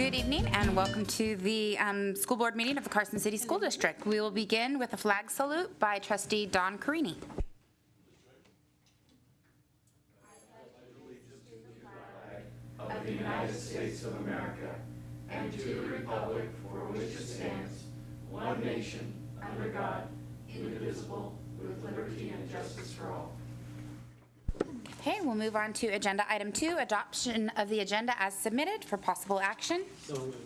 Good evening and welcome to the school board meeting of the Carson City School District. We will begin with a flag salute by Trustee Don Carini. Of the United States of America and to the republic for which it stands, one nation, under God, indivisible, with liberty and justice for all. Okay, we'll move on to agenda item 2, adoption of the agenda as submitted for possible action. So moved.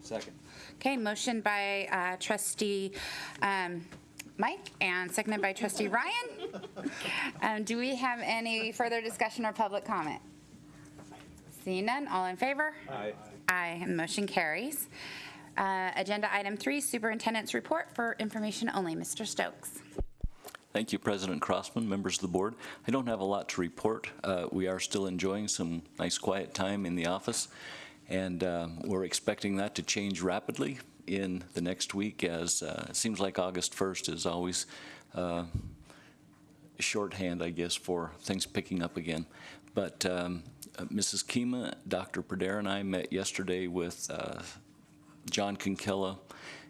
Second. Okay, motion by trustee Mike and seconded by trustee Ryan. Do we have any further discussion or public comment? Seeing none, all in favor? Aye. Aye, and motion carries. Agenda item 3, superintendent's report for information only. Mr. Stokes. Thank you, President Crossman, members of the board. I don't have a lot to report. We are still enjoying some nice quiet time in the office, and we're expecting that to change rapidly in the next week, as it seems like August 1st is always shorthand, I guess, for things picking up again. But Mrs. Kima, Dr. Perdera, and I met yesterday with John Kinkella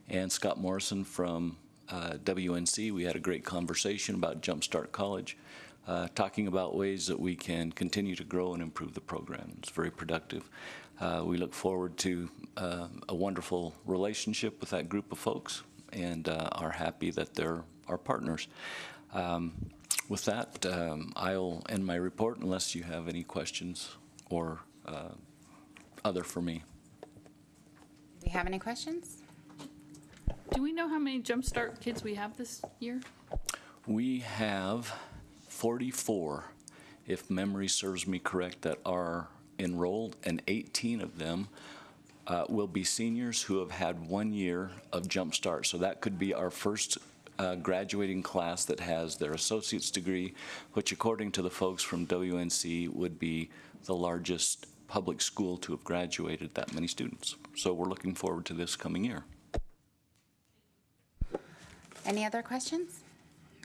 and Scott Morrison from WNC. We had a great conversation about Jumpstart College, talking about ways that we can continue to grow and improve the program. It's very productive. We look forward to a wonderful relationship with that group of folks and are happy that they're our partners. With that, I'll end my report unless you have any questions or other for me. Do you have any questions? Do we know how many Jumpstart kids we have this year? We have 44, if memory serves me correct, that are enrolled, and 18 of them will be seniors who have had 1 year of Jumpstart. So that could be our first graduating class that has their associate's degree, which according to the folks from WNC would be the largest public school to have graduated that many students. So we're looking forward to this coming year. Any other questions?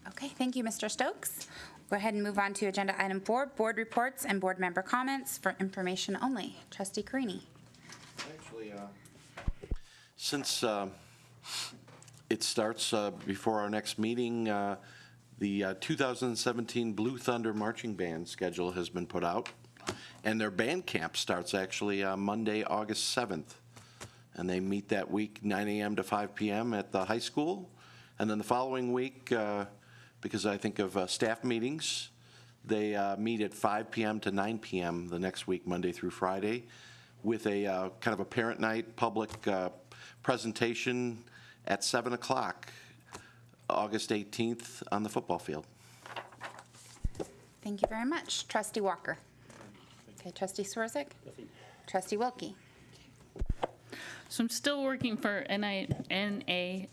Okay, thank you, Mr. Stokes. Go ahead and move on to agenda item 4, board reports and board member comments for information only. Trustee Carini. Actually, since it starts before our next meeting, the 2017 Blue Thunder Marching Band schedule has been put out, and their band camp starts actually Monday, August 7th. And they meet that week 9 a.m. to 5 p.m. at the high school. And then the following week, because I think of staff meetings, they meet at 5 p.m. to 9 p.m. the next week, Monday through Friday, with a kind of a parent night public presentation at 7 o'clock, August 18th on the football field. Thank you very much. Trustee Walker. Okay, Trustee Swerzik. Trustee Wilkie. So I'm still working for NASB,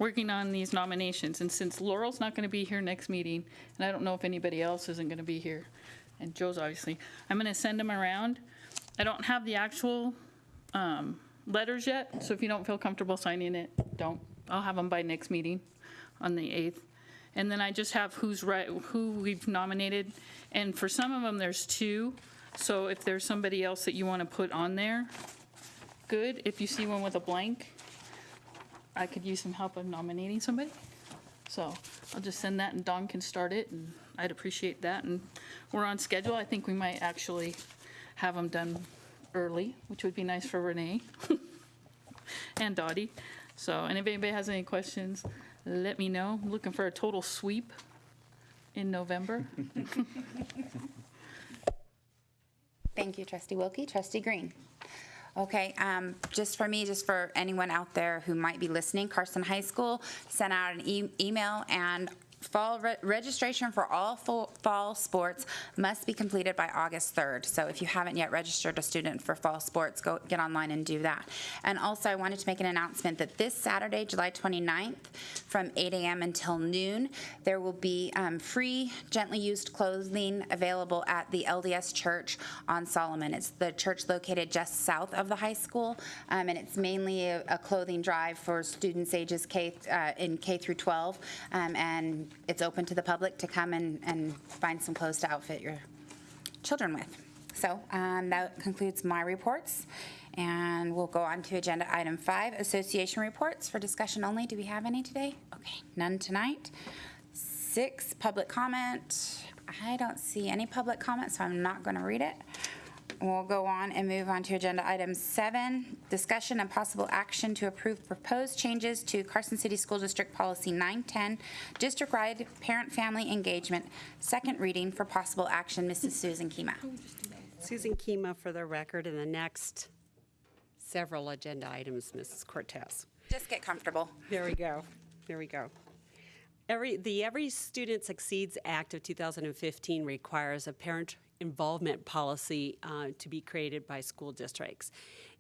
working on these nominations. And since Laurel's not going to be here next meeting, and I don't know if anybody else isn't going to be here, and Joe's obviously, I'm going to send them around. I don't have the actual letters yet, so if you don't feel comfortable signing it, don't. I'll have them by next meeting on the 8th. And then I just have who we've nominated. And for some of them, there's 2. So if there's somebody else that you want to put on there, good. If you see one with a blank, I could use some help in nominating somebody. So I'll just send that and Dawn can start it, and I'd appreciate that. And we're on schedule. I think we might actually have them done early, which would be nice for Renee and Dottie. So, and if anybody has any questions, let me know. I'm looking for a total sweep in November. Thank you, Trustee Wilkie. Trustee Green. Okay, just for anyone out there who might be listening, Carson High School sent out an email, and fall registration for all fall sports must be completed by August 3rd. So if you haven't yet registered a student for fall sports, go get online and do that. And also I wanted to make an announcement that this Saturday, July 29th, from 8 a.m. until noon, there will be free gently used clothing available at the LDS Church on Solomon. It's the church located just south of the high school, and it's mainly a clothing drive for students ages in K through 12, and it's open to the public to come and find some clothes to outfit your children with. So that concludes my reports. And we'll go on to agenda item 5, association reports for discussion only. Do we have any today? Okay, none tonight. 6, public comment. I don't see any public comment, so I'm not going to read it. We'll go on and move on to agenda item 7, discussion and possible action to approve proposed changes to Carson City School District Policy 910, district-wide parent-family engagement, second reading for possible action. Mrs. Susan Kima. Susan Kima for the record, and the next several agenda items, Mrs. Cortez. Just get comfortable. There we go. There we go. The Every Student Succeeds Act of 2015 requires a parent involvement policy to be created by school districts.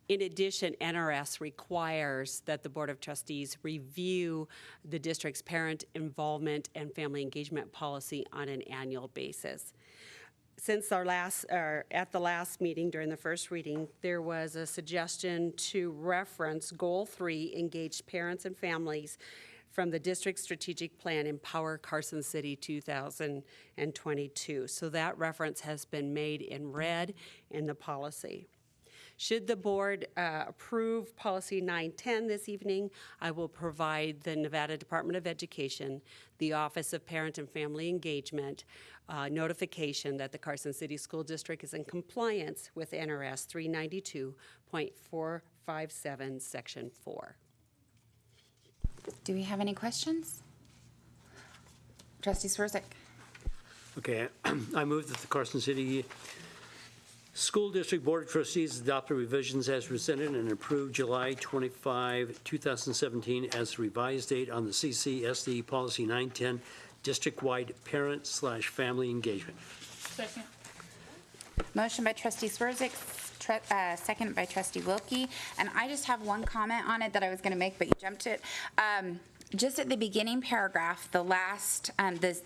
In addition, NRS requires that the Board of Trustees review the district's parent involvement and family engagement policy on an annual basis. Since at the last meeting, during the first reading, there was a suggestion to reference Goal 3, engaged parents and families, from the district strategic plan, Empower Carson City 2022. So that reference has been made in red in the policy. Should the board approve Policy 910 this evening, I will provide the Nevada Department of Education, the Office of Parent and Family Engagement, notification that the Carson City School District is in compliance with NRS 392.457, Section 4. Do we have any questions? Trustee Swerzik. Okay, I move that the Carson City School District Board of Trustees adopt the revisions as presented and approve July 25, 2017 as the revised date on the CCSD Policy 910, district-wide parent/family engagement. Second. Motion by Trustee Swerzik, second by Trustee Wilkie. And I just have one comment on it that I was going to make, but you jumped it. Just at the beginning paragraph, the last,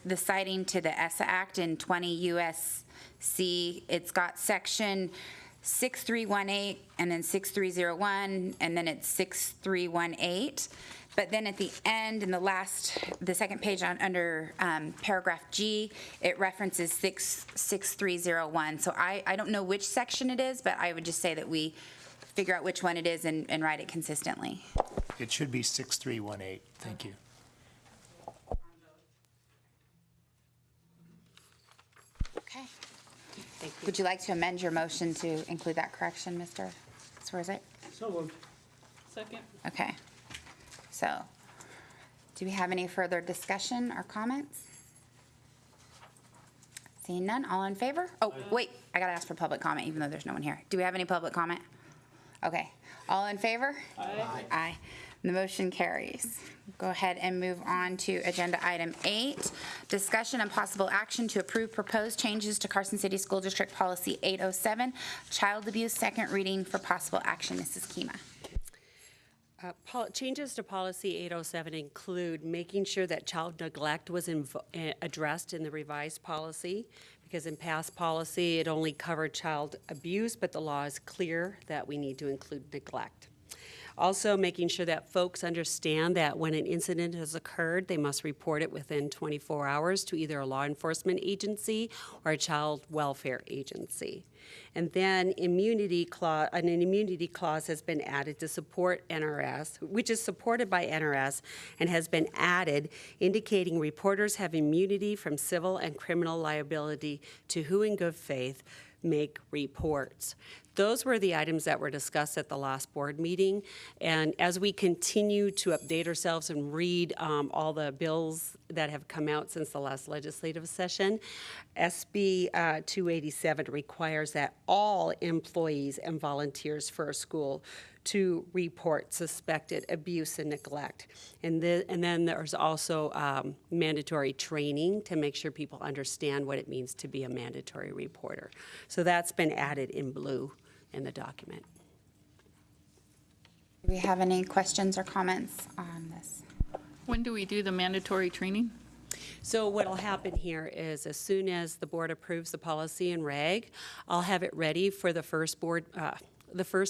the citing to the ESSA Act in 20 U.S.C., it's got section 6318 and then 6301, and then it's 6318. But then at the end, in the second page under paragraph G, it references 6301. So I don't know which section it is, but I would just say that we figure out which one it is and write it consistently. It should be 6318. Thank you. Okay. Thank you. Would you like to amend your motion to include that correction, Mr. Swerzik? So moved. Second. Okay. So, do we have any further discussion or comments? Seeing none, all in favor? Oh, wait, I gotta ask for public comment, even though there's no one here. Do we have any public comment? Okay, all in favor? Aye. Aye. The motion carries. Go ahead and move on to agenda item 8, discussion and possible action to approve proposed changes to Carson City School District Policy 807, child abuse, second reading for possible action. Mrs. Kima. Changes to Policy 807 include making sure that child neglect was addressed in the revised policy, because in past policy, it only covered child abuse, but the law is clear that we need to include neglect. Also, making sure that folks understand that when an incident has occurred, they must report it within 24 hours to either a law enforcement agency or a child welfare agency. And then an immunity clause has been added to support NRS, which is supported by NRS and has been added, indicating reporters have immunity from civil and criminal liability to who in good faith make reports. Those were the items that were discussed at the last board meeting. And as we continue to update ourselves and read all the bills that have come out since the last legislative session, SB 287 requires that all employees and volunteers for a school to report suspected abuse and neglect. And then there's also mandatory training to make sure people understand what it means to be a mandatory reporter. So that's been added in blue in the document. Do we have any questions or comments on this? When do we do the mandatory training? So what'll happen here is as soon as the board approves the policy in reg, I'll have it ready for the first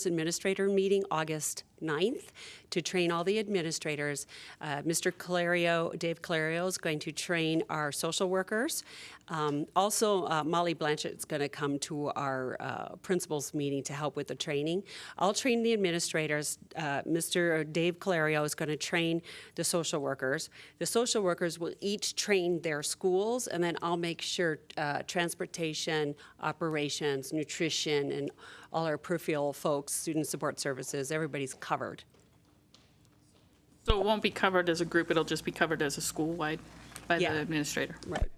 administrator meeting August 9th to train all the administrators. Mr. Clario, Dave Clario, is going to train our social workers. Also, Molly Blanchett's going to come to our principals meeting to help with the training. I'll train the administrators. Mr. Dave Clario is going to train the social workers. The social workers will each train their schools, and then I'll make sure transportation, operations, nutrition, and all our peripheral folks, student support services, everybody's covered. So it won't be covered as a group, it'll just be covered as a school-wide by the Yeah. administrator? Right.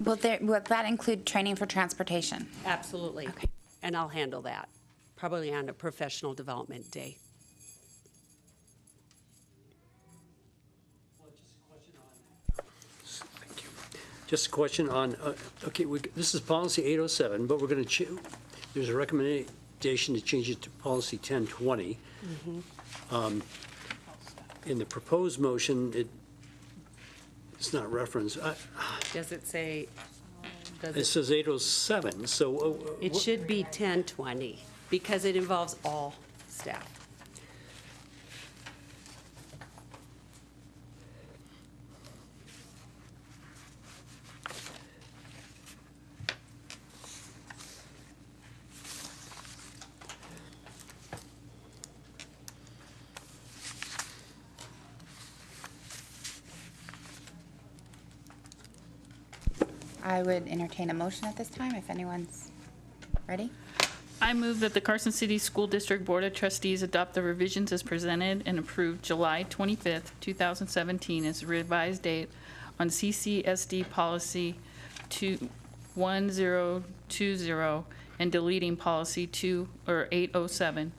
Will that include training for transportation? Absolutely. Okay. And I'll handle that, probably on a professional development day. Just a question on, okay, this is policy 807, but we're going to, there's a recommendation to change it to policy 1020. In the proposed motion, it's not referenced. Does it say, It says 807, so. It should be 1020, because it involves all staff. I would entertain a motion at this time if anyone's ready. I move that the Carson City School District Board of Trustees adopt the revisions as presented and approved July 25th, 2017 as revised date on CCSD policy 1020 and deleting policy 807,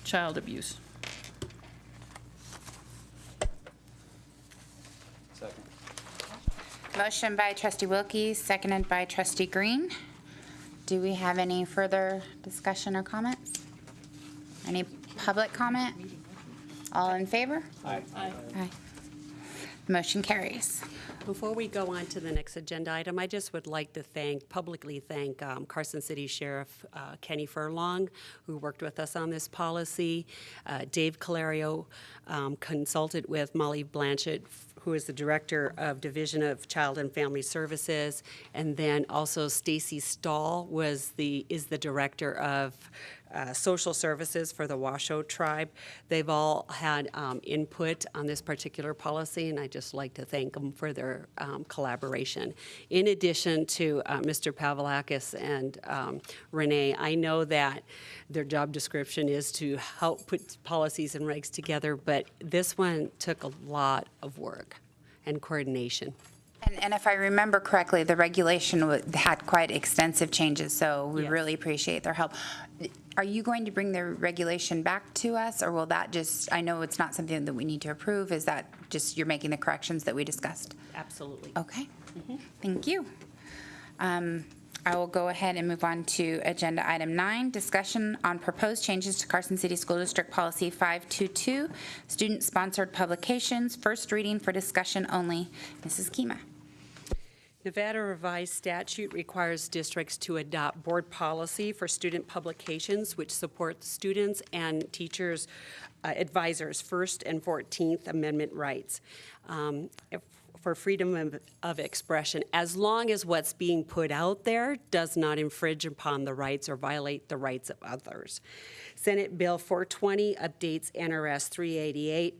child abuse. Second. Motion by trustee Wilkie, seconded by trustee Green. Do we have any further discussion or comments? Any public comment? All in favor? Aye. Aye. Motion carries. Before we go on to the next agenda item, I just would like to publicly thank Carson City Sheriff Kenny Furlong, who worked with us on this policy. Dave Calario consulted with Molly Blanchett, who is the Director of Division of Child and Family Services, and then also Stacy Stahl is the Director of Social Services for the Washoe Tribe. They've all had input on this particular policy, and I'd just like to thank them for their collaboration. In addition to Mr. Pavlakis and Renee, I know that their job description is to help put policies and regs together, but this one took a lot of work and coordination. And if I remember correctly, the regulation had quite extensive changes, so we Yes. really appreciate their help. Are you going to bring the regulation back to us, or will that just, I know it's not something that we need to approve, is that just you're making the corrections that we discussed? Absolutely. Okay, thank you. I will go ahead and move on to agenda item 9, discussion on proposed changes to Carson City School District Policy 522, student-sponsored publications, first reading for discussion only. Mrs. Kima. Nevada revised statute requires districts to adopt board policy for student publications which support students and teachers' advisors' First and 14th Amendment rights for freedom of expression, as long as what's being put out there does not infringe upon the rights or violate the rights of others. Senate Bill 420 updates NRS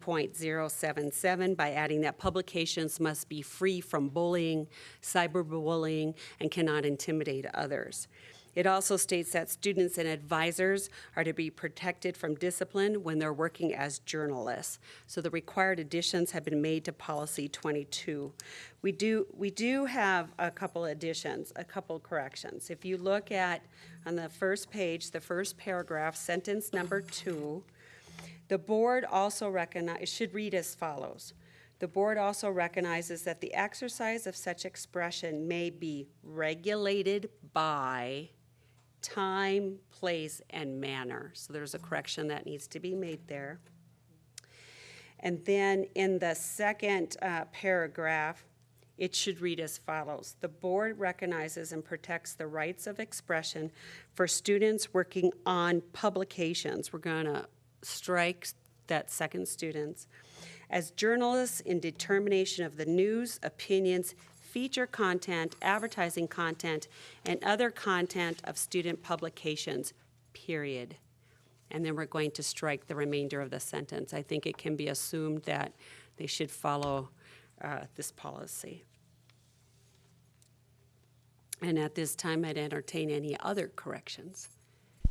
388.077 by adding that publications must be free from bullying, cyberbullying, and cannot intimidate others. It also states that students and advisors are to be protected from discipline when they're working as journalists. So the required additions have been made to policy 22. We do have a couple additions, a couple corrections. If you look at on the first page, the first paragraph, sentence number 2, the board also it should read as follows. The board also recognizes that the exercise of such expression may be regulated by time, place, and manner. So there's a correction that needs to be made there. And then in the second paragraph, it should read as follows. The board recognizes and protects the rights of expression for students working on publications. We're going to strike that second students. As journalists in determination of the news, opinions, feature content, advertising content, and other content of student publications, period. And then we're going to strike the remainder of the sentence. I think it can be assumed that they should follow this policy. And at this time, I'd entertain any other corrections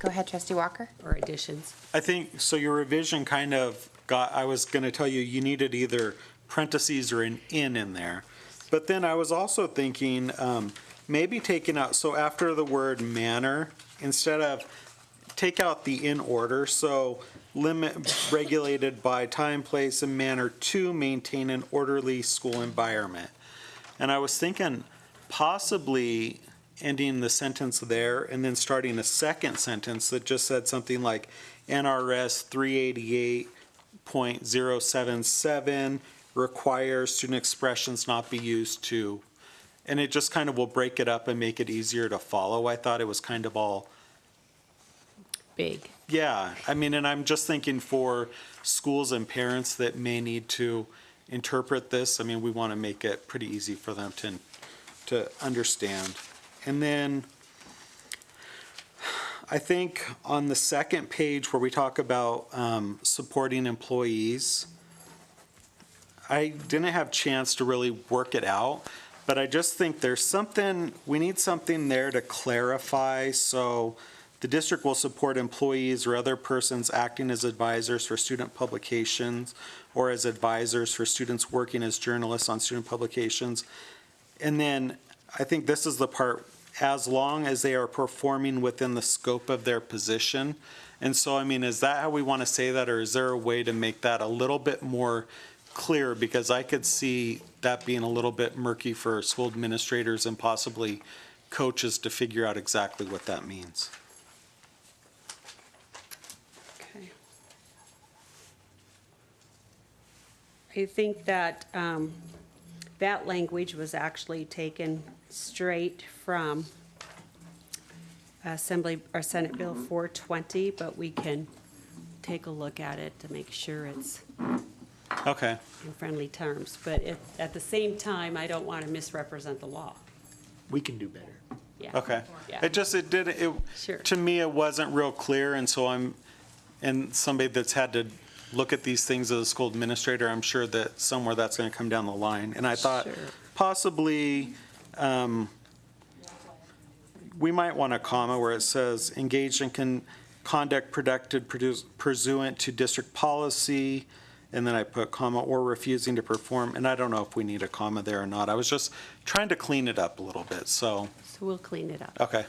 Go ahead, Trustee Walker. or additions. I think, so your revision kind of got, I was going to tell you, you needed either parentheses or an in there. But then I was also thinking, maybe taking out, so after the word manner, instead of, take out the in order, so limit regulated by time, place, and manner to maintain an orderly school environment. And I was thinking possibly ending the sentence there and then starting a second sentence that just said something like NRS 388.077 requires student expressions not be used to. And it just kind of will break it up and make it easier to follow. I thought it was kind of all, Big. yeah, I mean, and I'm just thinking for schools and parents that may need to interpret this, I mean, we want to make it pretty easy for them to understand. And then I think on the second page where we talk about supporting employees, I didn't have chance to really work it out, but I just think there's something, we need something there to clarify. So the district will support employees or other persons acting as advisors for student publications or as advisors for students working as journalists on student publications. And then I think this is the part, as long as they are performing within the scope of their position. And so, I mean, is that how we want to say that, or is there a way to make that a little bit more clear? Because I could see that being a little bit murky for school administrators and possibly coaches to figure out exactly what that means. Okay. I think that that language was actually taken straight from Assembly or Senate Bill 420, but we can take a look at it to make sure it's Okay. in friendly terms. But at the same time, I don't want to misrepresent the law. We can do better. Yeah. Okay. Yeah. It Sure. to me, it wasn't real clear, and so and somebody that's had to look at these things as a school administrator, I'm sure that somewhere that's going to come down the line. And I thought Sure. possibly, we might want a comma where it says, engaged in conduct pursuant to district policy, and then I put comma, or refusing to perform, and I don't know if we need a comma there or not. I was just trying to clean it up a little bit, so, So we'll clean it up. okay.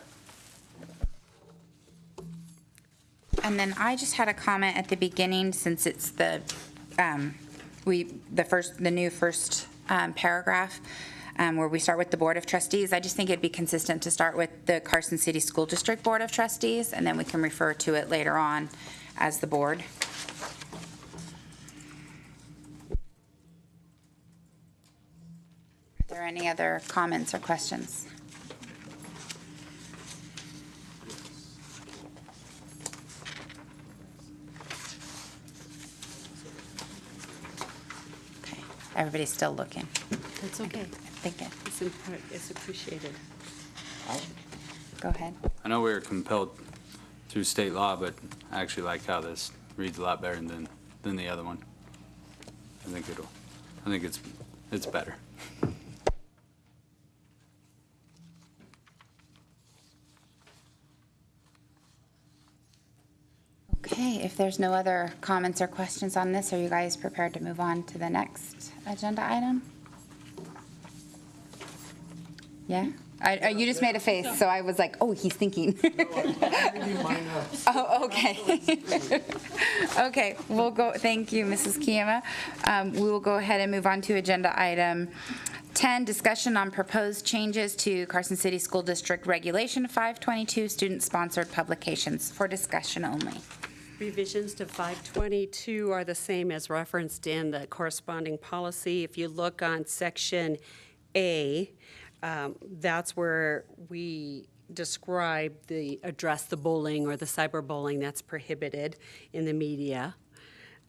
And then I just had a comment at the beginning, since it's the new first paragraph, where we start with the Board of Trustees. I just think it'd be consistent to start with the Carson City School District Board of Trustees, and then we can refer to it later on as the board. Are there any other comments or questions? Okay, everybody's still looking. That's okay. Thinking. It's appreciated. Go ahead. I know we were compelled through state law, but I actually like how this reads a lot better than the other one. I think it's better. Okay, if there's no other comments or questions on this, are you guys prepared to move on to the next agenda item? Yeah? You just made a face, so I was like, oh, he's thinking. Oh, okay. Okay, we'll go, thank you, Mrs. Kiyama. We will go ahead and move on to agenda item 10, discussion on proposed changes to Carson City School District Regulation 522, student-sponsored publications, for discussion only. Revisions to 522 are the same as referenced in the corresponding policy. If you look on section A, that's where we describe address the bullying or the cyberbullying that's prohibited in the media.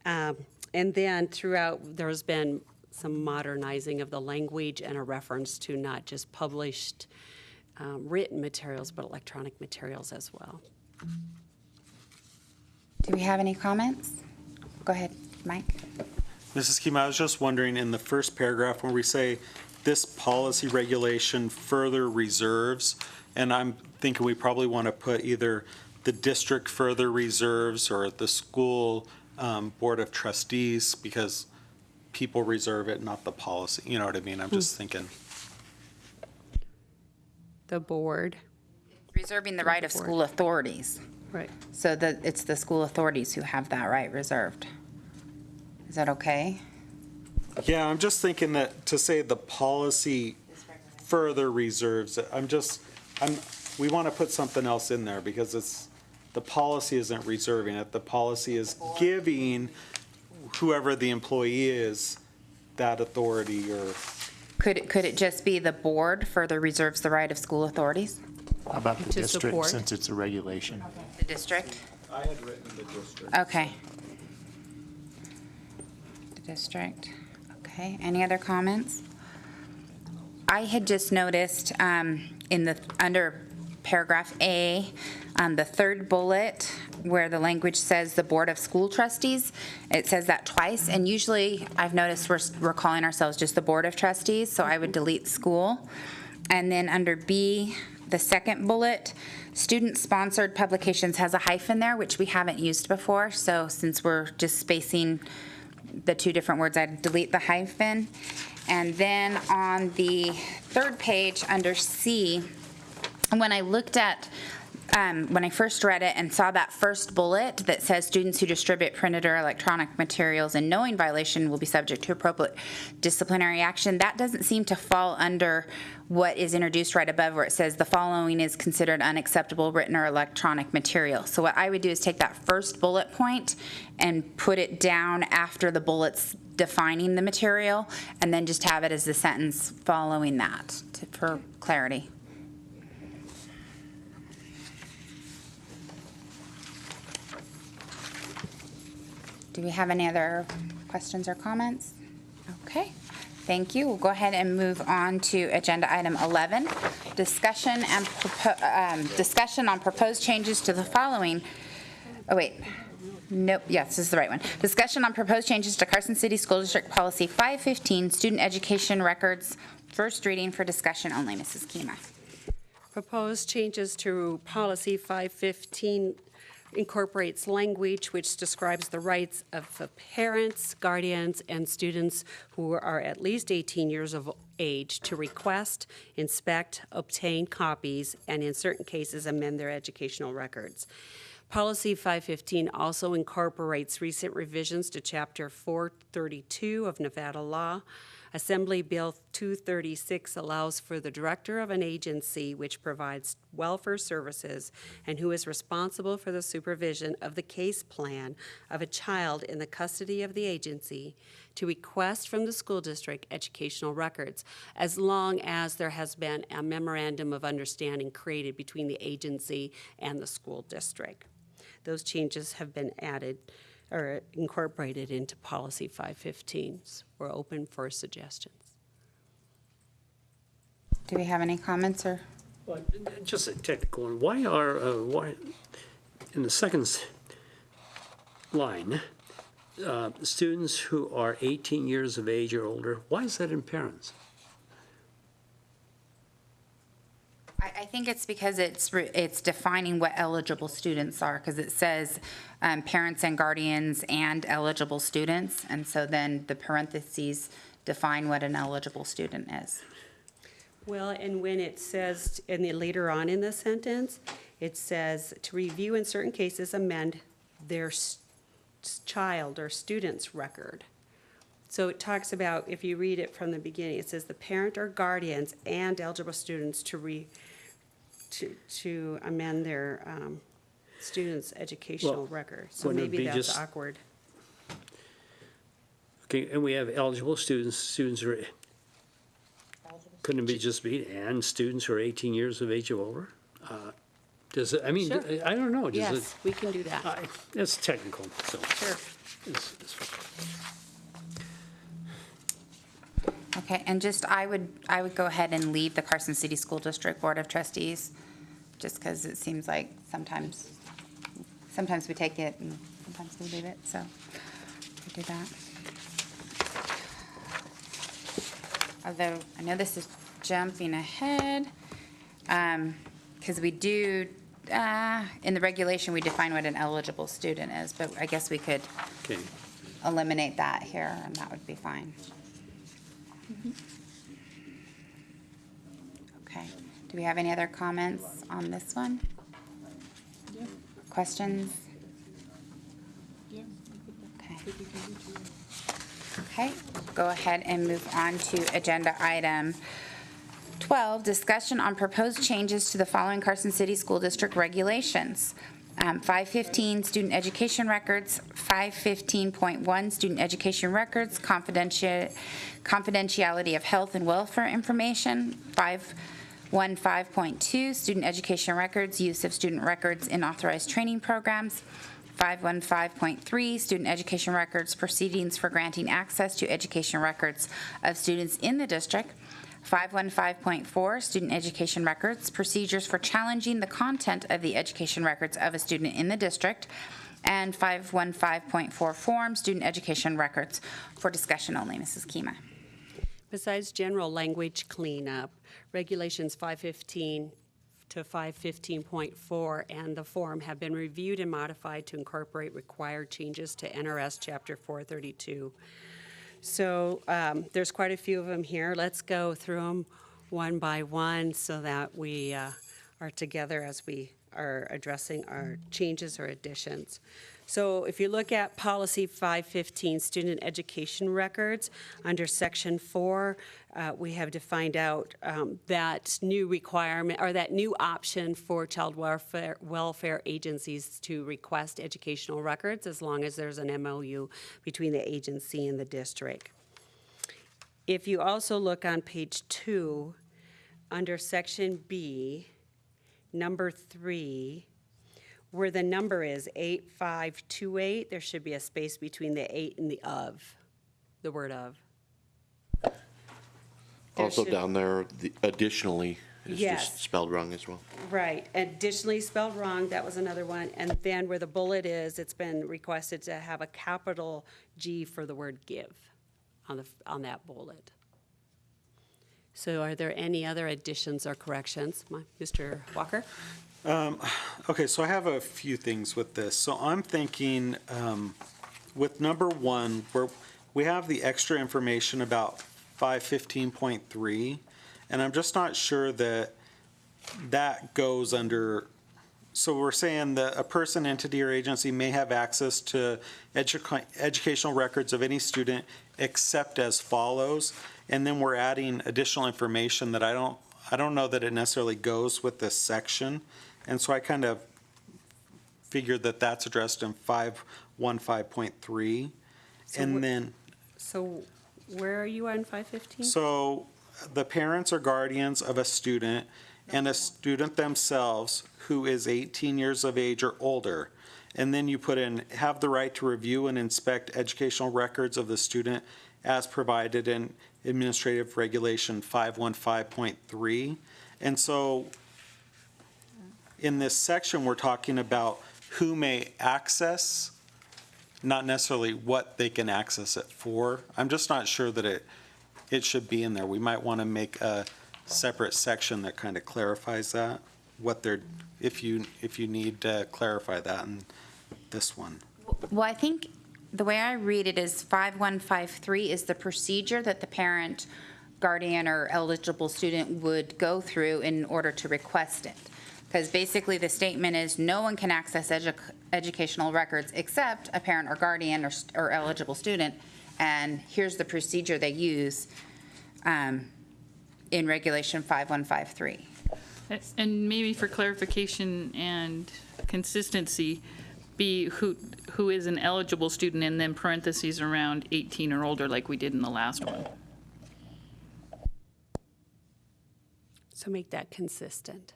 And then throughout, there's been some modernizing of the language and a reference to not just published written materials, but electronic materials as well. Do we have any comments? Go ahead, Mike. Mrs. Kima, I was just wondering, in the first paragraph where we say, this policy regulation further reserves, and I'm thinking we probably want to put either the district further reserves or the school board of trustees, because people reserve it, not the policy. You know what I mean? I'm just thinking. The board. Reserving the right of school authorities. Right. So that it's the school authorities who have that right reserved. Is that okay? Yeah, I'm just thinking that to say the policy further reserves it, we want to put something else in there because the policy isn't reserving it. The policy is giving whoever the employee is that authority or. Could it just be the board further reserves the right of school authorities? How about the To district, support. since it's a regulation? The district? I had written the district. Okay. The district. Okay, any other comments? I had just noticed under paragraph A, the third bullet, where the language says the Board of School Trustees, it says that twice, and usually I've noticed we're calling ourselves just the Board of Trustees, so I would delete school. And then under B, the second bullet, student-sponsored publications has a hyphen there, which we haven't used before, so since we're just spacing the two different words, I'd delete the hyphen. And then on the third page, under C, when I looked at, when I first read it and saw that first bullet that says students who distribute printed or electronic materials in knowing violation will be subject to appropriate disciplinary action, that doesn't seem to fall under what is introduced right above where it says the following is considered unacceptable written or electronic material. So what I would do is take that first bullet point and put it down after the bullets defining the material, and then just have it as the sentence following that for clarity. Do we have any other questions or comments? Okay, thank you. We'll go ahead and move on to agenda item 11, discussion on proposed changes to the following. Oh, wait. Nope, yes, this is the right one. Discussion on proposed changes to Carson City School District Policy 515, student education records. First reading for discussion only, Mrs. Kima. Proposed changes to Policy 515 incorporates language which describes the rights of parents, guardians, and students who are at least 18 years of age to request, inspect, obtain copies, and in certain cases amend their educational records. Policy 515 also incorporates recent revisions to Chapter 432 of Nevada law. Assembly Bill 236 allows for the director of an agency which provides welfare services and who is responsible for the supervision of the case plan of a child in the custody of the agency to request from the school district educational records, as long as there has been a memorandum of understanding created between the agency and the school district. Those changes have been added or incorporated into Policy 515. We're open for suggestions. Do we have any comments or? Well, just a technical one. Why in the second line, students who are 18 years of age or older, why is that in parents? I think it's because it's defining what eligible students are, because it says parents and guardians and eligible students, and so then the parentheses define what an eligible student is. Well, and when it says, and then later on in the sentence, it says to review in certain cases amend their child or student's record. So it talks about, if you read it from the beginning, it says the parent or guardians and eligible students to amend their students' educational record. So wouldn't it maybe be that's just- awkward. Okay, and we have eligible students who are Couldn't it be just be, and students who are 18 years of age or over? Does it, I mean, Sure. I don't know. Does Yes, we can do that. It's technical, so. Sure. it's- Okay, and just, I would go ahead and leave the Carson City School District Board of Trustees, just because it seems like sometimes we take it and sometimes we leave it, so we do that. Although, I know this is jumping ahead, because we do, in the regulation, we define what an eligible student is, but I guess we could Okay. eliminate that here, and that would be fine. Okay, do we have any other comments on this one? Questions? Okay. Okay, go ahead and move on to agenda item 12, discussion on proposed changes to the following Carson City School District regulations. 515, student education records. 515.1, student education records, confidentiality of health and welfare information. 515.2, student education records, use of student records in authorized training programs. 515.3, student education records, proceedings for granting access to education records of students in the district. 515.4, student education records, procedures for challenging the content of the education records of a student in the district. And 515.4, form, student education records, for discussion only. Mrs. Kima. Besides general language cleanup, regulations 515 to 515.4 and the form have been reviewed and modified to incorporate required changes to NRS Chapter 432. So there's quite a few of them here. Let's go through them one by one so that we are together as we are addressing our changes or additions. So if you look at policy 515, student education records, under section 4, we have defined out that new requirement, or that new option for child welfare agencies to request educational records as long as there's an MOU between the agency and the district. If you also look on page 2, under section B, number 3, where the number is 8528, there should be a space between the 8 and the of, the word of. Also down there, the additionally is Yes. just spelled wrong as well. Right, additionally spelled wrong, that was another one. And then where the bullet is, it's been requested to have a capital G for the word give on that bullet. So are there any other additions or corrections? Mr. Walker? Okay, so I have a few things with this. So I'm thinking with number 1, where we have the extra information about 515.3, and I'm just not sure that that goes under. So we're saying that a person, entity, or agency may have access to educational records of any student except as follows, and then we're adding additional information that I don't know that it necessarily goes with this section. And so I kind of figured that that's addressed in 515.3. And then, So where are you on 515? so the parents or guardians of a student and a student themselves who is 18 years of age or older. And then you put in, have the right to review and inspect educational records of the student as provided in Administrative Regulation 515.3. And so in this section, we're talking about who may access, not necessarily what they can access it for. I'm just not sure that it should be in there. We might want to make a separate section that kind of clarifies that, what they're, if you need to clarify that in this one. Well, I think the way I read it is 5153 is the procedure that the parent, guardian, or eligible student would go through in order to request it. Because basically the statement is no one can access educational records except a parent or guardian or eligible student, and here's the procedure they use in Regulation 5153. And maybe for clarification and consistency, be who is an eligible student, and then parentheses around 18 or older, like we did in the last one. So make that consistent.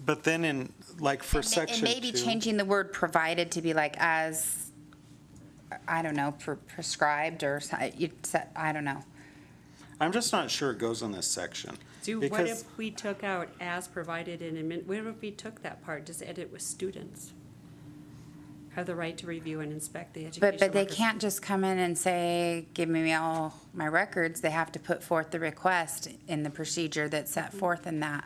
But then in, like, for And section maybe 2. changing the word provided to be like as, I don't know, prescribed or, I don't know. I'm just not sure it goes in this section. So what because- if we took out as provided in, what if we took that part, just edit with students? Have the right to review and inspect the educational But they records. can't just come in and say, give me all my records. They have to put forth the request in the procedure that's set forth in that.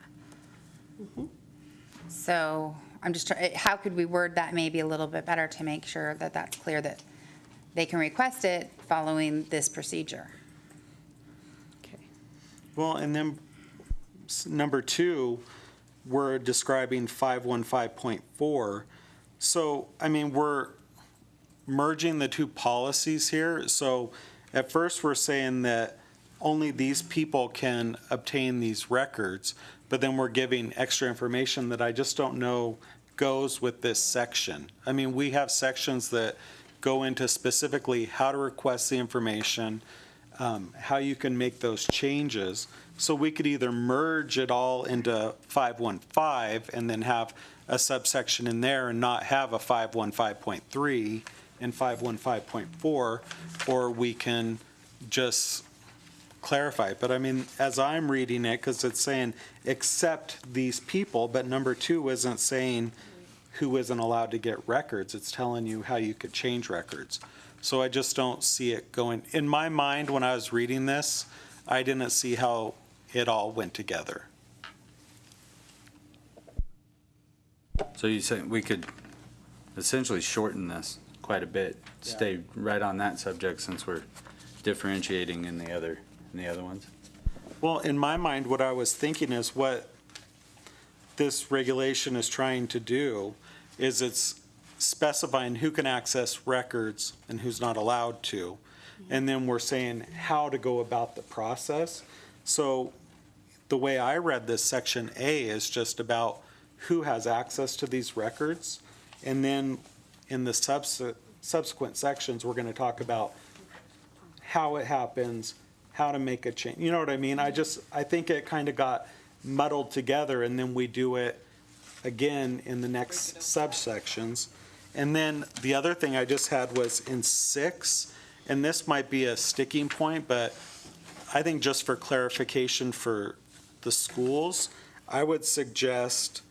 So I'm just trying, how could we word that maybe a little bit better to make sure that that's clear that they can request it following this procedure? Okay. Well, and then number 2, we're describing 515.4. So, I mean, we're merging the two policies here. So at first, we're saying that only these people can obtain these records, but then we're giving extra information that I just don't know goes with this section. I mean, we have sections that go into specifically how to request the information, how you can make those changes. So we could either merge it all into 515 and then have a subsection in there and not have a 515.3 and 515.4, or we can just clarify it. But I mean, as I'm reading it, because it's saying except these people, but number 2 isn't saying who isn't allowed to get records. It's telling you how you could change records. So I just don't see it going. In my mind, when I was reading this, I didn't see how it all went together. So you say we could essentially shorten this quite a bit, stay right on that subject since we're differentiating in the other ones? Well, in my mind, what I was thinking is what this regulation is trying to do is it's specifying who can access records and who's not allowed to. And then we're saying how to go about the process. So the way I read this, section A is just about who has access to these records. And then in the subsequent sections, we're going to talk about how it happens, how to make a change. You know what I mean? I think it kind of got muddled together, and then we do it again in the next subsections. And then the other thing I just had was in 6, and this might be a sticking point, but I think just for clarification for the schools, I would suggest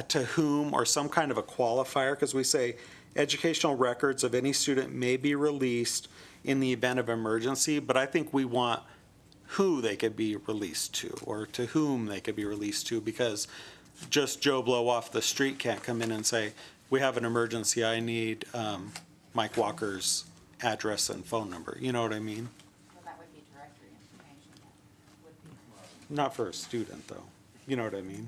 to whom or some kind of a qualifier, because we say educational records of any student may be released in the event of emergency, but I think we want who they could be released to or to whom they could be released to, because just Joe Blow off the street can't come in and say, we have an emergency, I need Mike Walker's address and phone number. You know what I mean? Well, that would be directory information. Not for a student, though. You know what I mean?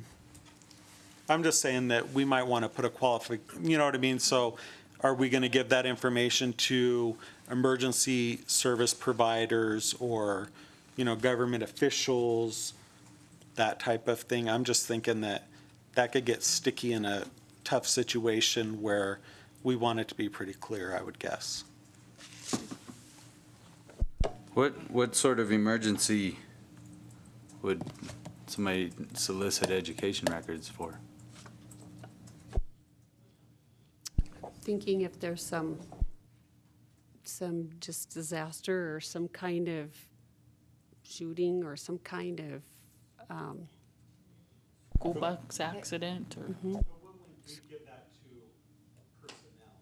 I'm just saying that we might want to put a you know what I mean? So are we going to give that information to emergency service providers or, government officials, that type of thing? I'm just thinking that that could get sticky in a tough situation where we want it to be pretty clear, I would guess. What sort of emergency would somebody solicit education records for? Thinking if there's some just disaster or some kind of shooting or some kind of, School bus accident or. So when we give that to personnel,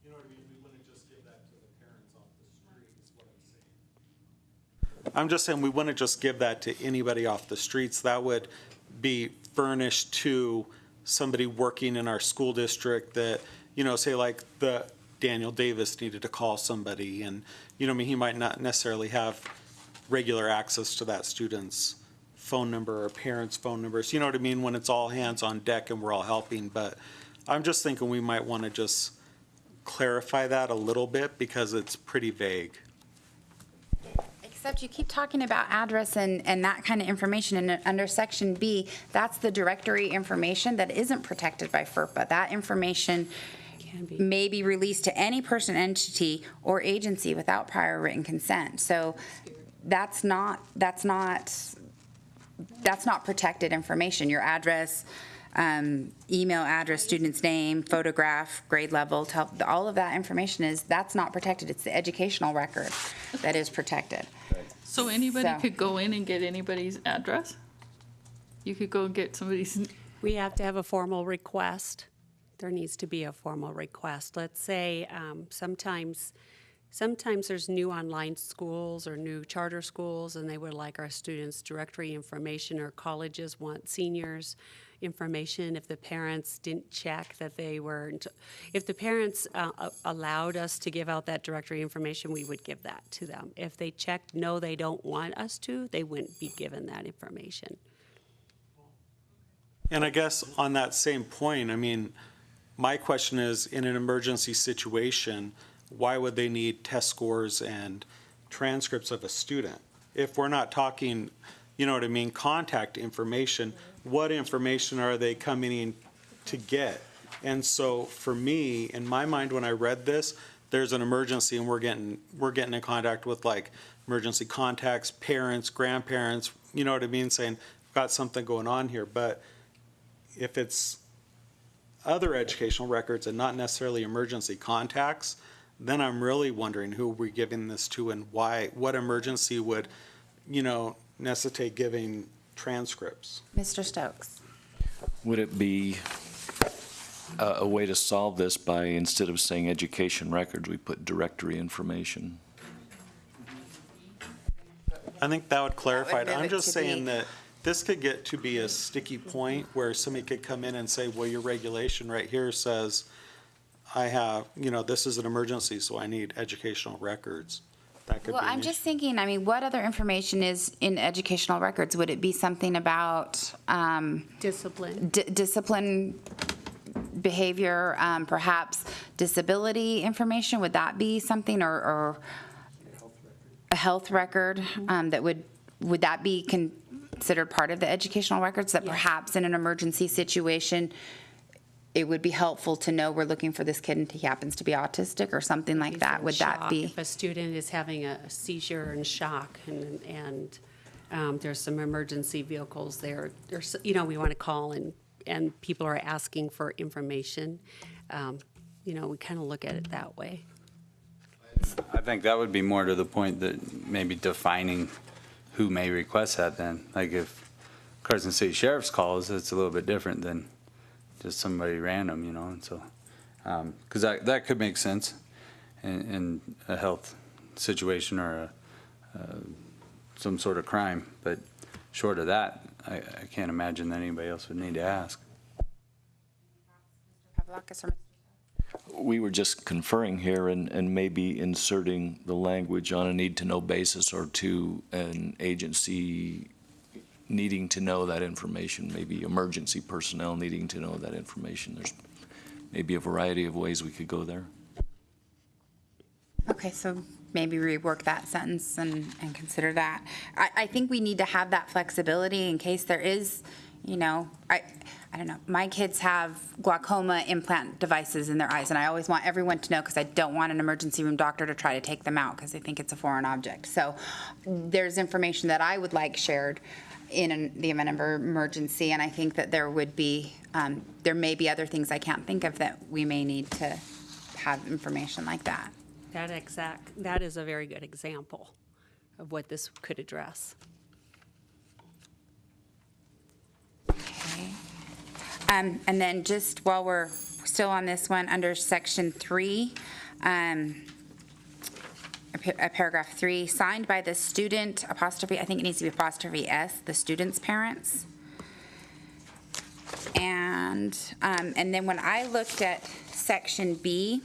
you know what I mean? We wouldn't just give that to the parents off the street, is what I'm saying. I'm just saying we wouldn't just give that to anybody off the streets. That would be furnished to somebody working in our school district that, say like the Daniel Davis needed to call somebody and, he might not necessarily have regular access to that student's phone number or parents' phone numbers. You know what I mean? When it's all hands on deck and we're all helping. But I'm just thinking we might want to just clarify that a little bit because it's pretty vague. Except you keep talking about address and that kind of information, and under section B, that's the directory information that isn't protected by FERPA. That information may be released to any person, entity, or agency without prior written consent. So that's not protected information. Your address, email address, student's name, photograph, grade level, all of that information that's not protected. It's the educational record that is protected. So anybody So- could go in and get anybody's address? You could go get somebody's, We have to have a formal request. There needs to be a formal request. Let's say sometimes there's new online schools or new charter schools, and they would like our students' directory information, or colleges want seniors' information. If the parents didn't check that if the parents allowed us to give out that directory information, we would give that to them. If they checked, no, they don't want us to, they wouldn't be given that information. And I guess on that same point, I mean, my question is, in an emergency situation, why would they need test scores and transcripts of a student? If we're not talking, you know what I mean, contact information, what information are they coming in to get? And so for me, in my mind, when I read this, there's an emergency and we're getting in contact with like emergency contacts, parents, grandparents, you know what I mean, saying, got something going on here. But if it's other educational records and not necessarily emergency contacts, then I'm really wondering who we're giving this to and why, what emergency would, necessitate giving transcripts. Mr. Stokes. Would it be a way to solve this by, instead of saying education records, we put directory information? I think that would clarify it. move I'm it just to saying be- that this could get to be a sticky point where somebody could come in and say, well, your regulation right here says I have, this is an emergency, so I need educational records. That could Well, be an I'm issue. just thinking, I mean, what other information is in educational records? Would it be something about Discipline. discipline, behavior, perhaps disability information? Would that be something, or a health record that would that be considered part of the educational records, that Yes. perhaps in an emergency situation, it would be helpful to know we're looking for this kid and he happens to be autistic or something like that? Would that Shock. be? If a student is having a seizure and shock, and there's some emergency vehicles there, there's, we want to call and people are asking for information, we kind of look at it that way. I think that would be more to the point that maybe defining who may request that then. Like if Carson City Sheriff's calls, it's a little bit different than just somebody random, and so, because that could make sense in a health situation or some sort of crime, but short of that, I can't imagine that anybody else would need to ask. Pavlakis or- We were just conferring here and maybe inserting the language on a need-to-know basis, or to an agency needing to know that information, maybe emergency personnel needing to know that information. There's maybe a variety of ways we could go there. Okay, so maybe rework that sentence and consider that. I think we need to have that flexibility in case there is, I don't know, my kids have glaucoma implant devices in their eyes, and I always want everyone to know, because I don't want an emergency room doctor to try to take them out because they think it's a foreign object. So there's information that I would like shared in the event of emergency, and I think that there would be, there may be other things I can't think of that we may need to have information like that. That is a very good example of what this could address. Okay. And then just while we're still on this one, under section 3, paragraph 3, signed by the student, apostrophe, I think it needs to be apostrophe S, the student's parents. And then when I looked at section B,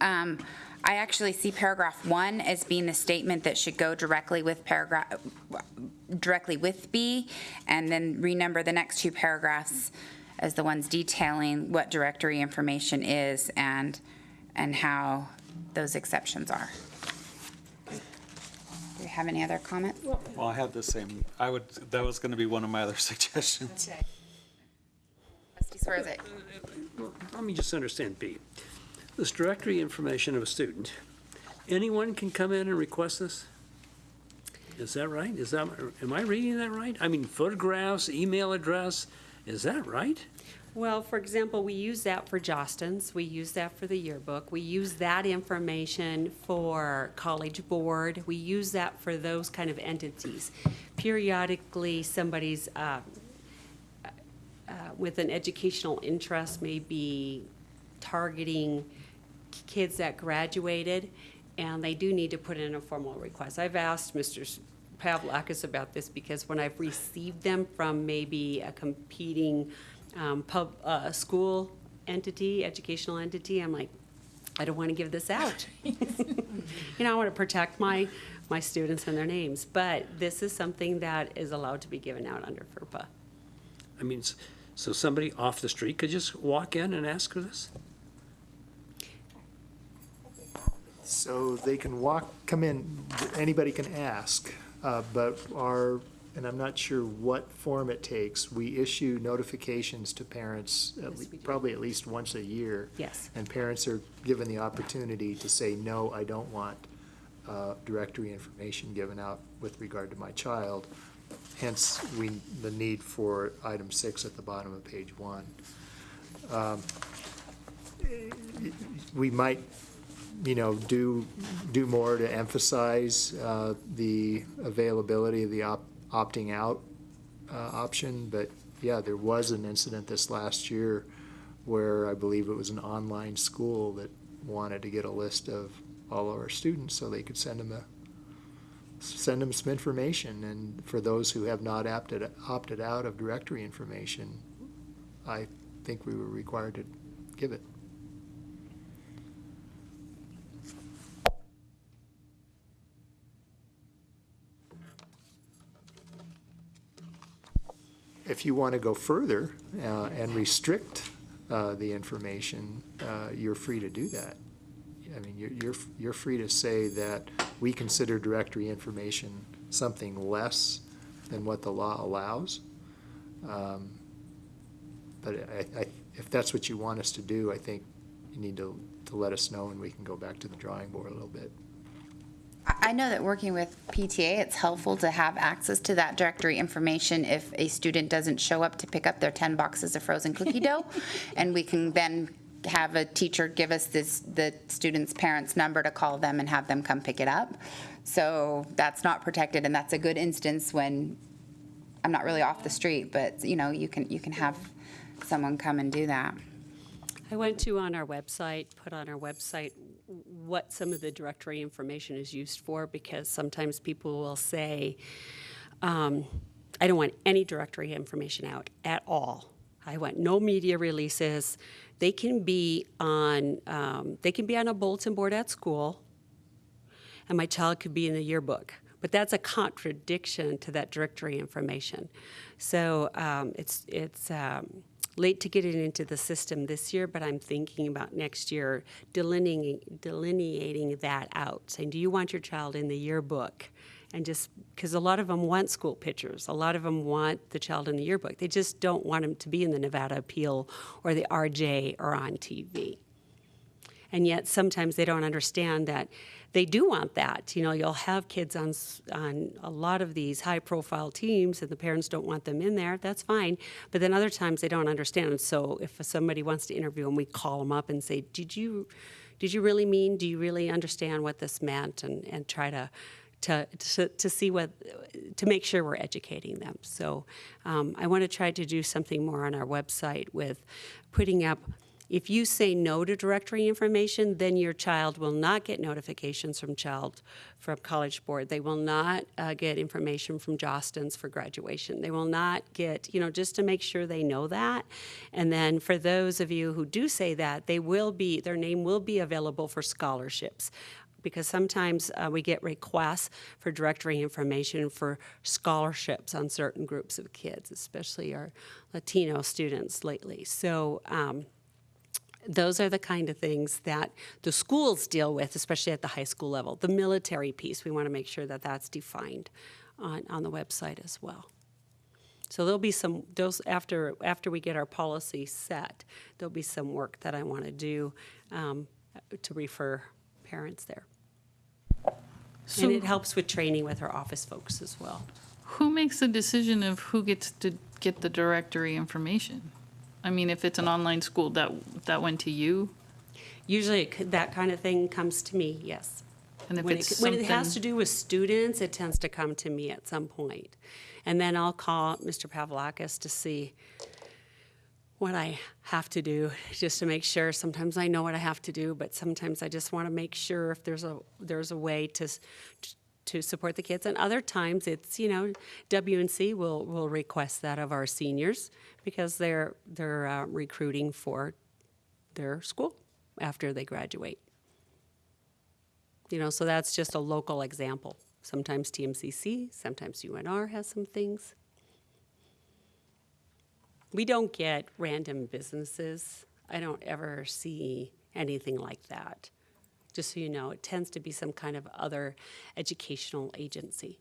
I actually see paragraph 1 as being the statement that should go directly with B, and then renumber the next 2 paragraphs as the ones detailing what directory information is and how those exceptions are. Do you have any other comments? Well, I had the same, that was going to be one of my other suggestions. Trustee Swarzak. Let me just understand B. This directory information of a student, anyone can come in and request this? Is that right? Am I reading that right? I mean, photographs, email address, is that right? Well, for example, we use that for Jostens, we use that for the yearbook, we use that information for College Board, we use that for those kind of entities. Periodically, somebody's with an educational interest may be targeting kids that graduated, and they do need to put in a formal request. I've asked Mr. Pavlakis about this because when I've received them from maybe a competing school entity, educational entity, I'm like, I don't want to give this out. I want to protect my students and their names, but this is something that is allowed to be given out under FERPA. I mean, so somebody off the street could just walk in and ask for this? So they can come in, anybody can ask, but and I'm not sure what form it takes, we issue notifications to parents probably at least once a year. Yes. And parents are given the opportunity to say, no, I don't want directory information given out with regard to my child. Hence, the need for item 6 at the bottom of page 1. We might, do more to emphasize the availability of the opting out option, but yeah, there was an incident this last year where I believe it was an online school that wanted to get a list of all of our students so they could send them some information. And for those who have not opted out of directory information, I think we were required to give it. If you want to go further and restrict the information, you're free to do that. I mean, you're free to say that we consider directory information something less than what the law allows. But if that's what you want us to do, I think you need to let us know, and we can go back to the drawing board a little bit. I know that working with PTA, it's helpful to have access to that directory information if a student doesn't show up to pick up their 10 boxes of frozen cookie dough, and we can then have a teacher give us the student's parents' number to call them and have them come pick it up. So that's not protected, and that's a good instance when I'm not really off the street, but you can have someone come and do that. I went to put on our website what some of the directory information is used for, because sometimes people will say, I don't want any directory information out at all. I want no media releases. They can be on a bulletin board at school, and my child could be in the yearbook. But that's a contradiction to that directory information. So it's late to get it into the system this year, but I'm thinking about next year delineating that out, saying, do you want your child in the yearbook? And just, because a lot of them want school pictures, a lot of them want the child in the yearbook. They just don't want them to be in the Nevada Appeal or the RJ or on TV. And yet sometimes they don't understand that they do want that. You'll have kids on a lot of these high-profile teams, and the parents don't want them in there. That's fine. But then other times they don't understand. And so if somebody wants to interview them, we call them up and say, did you really mean? Do you really understand what this meant? And try to see to make sure we're educating them. So I want to try to do something more on our website with putting up. If you say no to directory information, then your child will not get notifications from College Board. They will not get information from Jostens for graduation. They will not get, just to make sure they know that. And then for those of you who do say that, their name will be available for scholarships. Because sometimes we get requests for directory information for scholarships on certain groups of kids, especially our Latino students lately. So those are the kind of things that the schools deal with, especially at the high school level. The military piece, we want to make sure that that's defined on the website as well. So there'll be after we get our policy set, there'll be some work that I want to do to refer parents there. And it helps with training with our office folks as well. Who makes the decision of who gets to get the directory information? I mean, if it's an online school, that went to you? Usually that kind of thing comes to me, yes. And if When it's when it has something- to do with students, it tends to come to me at some point. And then I'll call Mr. Pavlakis to see what I have to do, just to make sure. Sometimes I know what I have to do, but sometimes I just want to make sure if there's a way to support the kids. And other times it's, WNC will request that of our seniors because they're recruiting for their school after they graduate. So that's just a local example. Sometimes TMCC, sometimes UNR has some things. We don't get random businesses. I don't ever see anything like that. Just so you know, it tends to be some kind of other educational agency.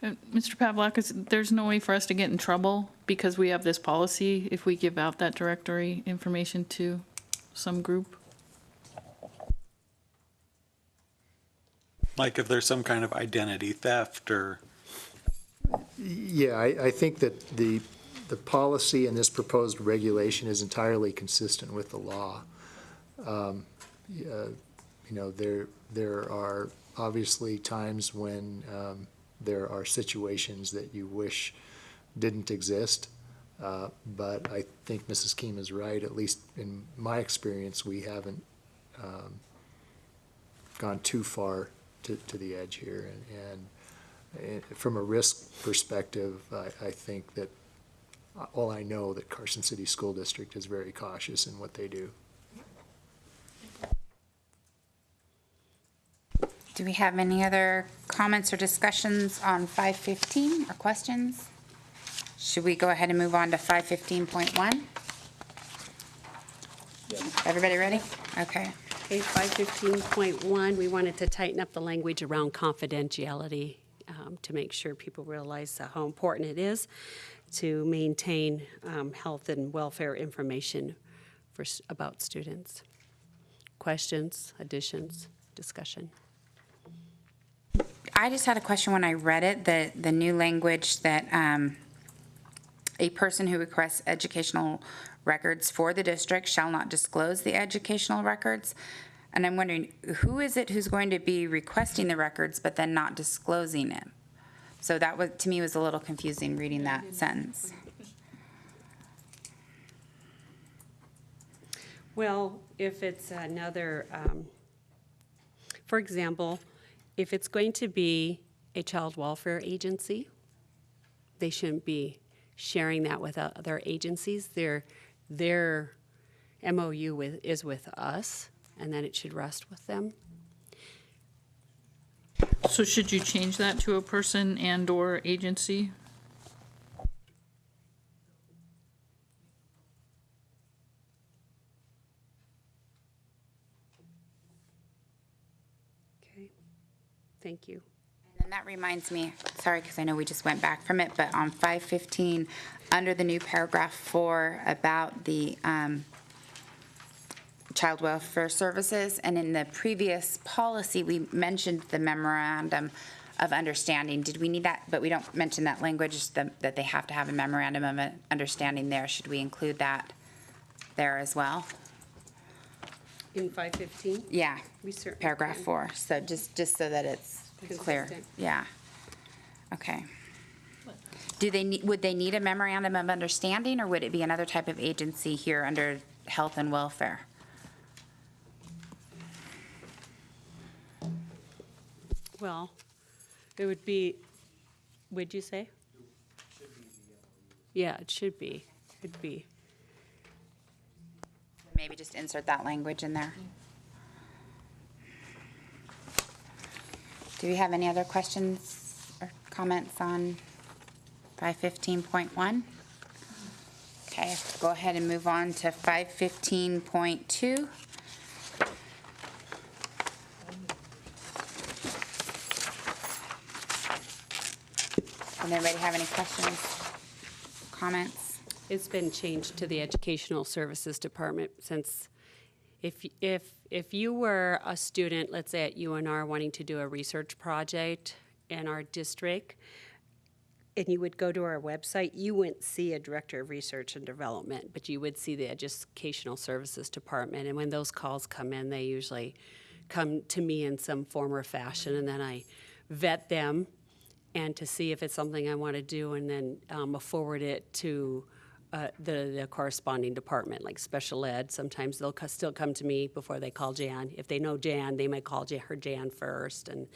Mr. Pavlakis, there's no way for us to get in trouble because we have this policy if we give out that directory information to some group? Like if there's some kind of identity theft or, Yeah, I think that the policy and this proposed regulation is entirely consistent with the law. There are obviously times when there are situations that you wish didn't exist, but I think Mrs. Keem is right. At least in my experience, we haven't gone too far to the edge here. And from a risk perspective, I think that, well, I know that Carson City School District is very cautious in what they do. Do we have any other comments or discussions on 515 or questions? Should we go ahead and move on to 515.1? Everybody ready? Okay. Okay, 515.1, we wanted to tighten up the language around confidentiality to make sure people realize how important it is to maintain health and welfare information about students. Questions, additions, discussion? I just had a question when I read it, the new language that a person who requests educational records for the district shall not disclose the educational records. And I'm wondering, who is it who's going to be requesting the records but then not disclosing it? So that was, to me, was a little confusing reading that sentence. Well, if it's another, for example, if it's going to be a child welfare agency, they shouldn't be sharing that with other agencies. Their MOU is with us, and then it should rest with them. So should you change that to a person and/or agency? Okay, thank you. And that reminds me, sorry, because I know we just went back from it, but on 515, under the new paragraph 4 about the child welfare services, and in the previous policy, we mentioned the memorandum of understanding. Did we need that? But we don't mention that language, that they have to have a memorandum of understanding there. Should we include that there as well? In 515? Yeah, We certainly paragraph can. 4, so just so that it's clear. Consistent. Yeah, okay. Would they need a memorandum of understanding, or would it be another type of agency here under health and welfare? Well, it would be, would you say? Yeah, it should be. It'd be. Maybe just insert that language in there. Do we have any other questions or comments on 515.1? Okay, go ahead and move on to 515.2. Does anybody have any questions, comments? It's been changed to the Educational Services Department since if if you were a student, let's say at UNR, wanting to do a research project in our district, and you would go to our website, you wouldn't see a director of research and development, but you would see the educational services department. And when those calls come in, they usually come to me in some form or fashion, and then I vet them and to see if it's something I want to do, and then forward it to the corresponding department, like special ed. Sometimes they'll still come to me before they call Jan. If they know Jan, they might call her Jan first. And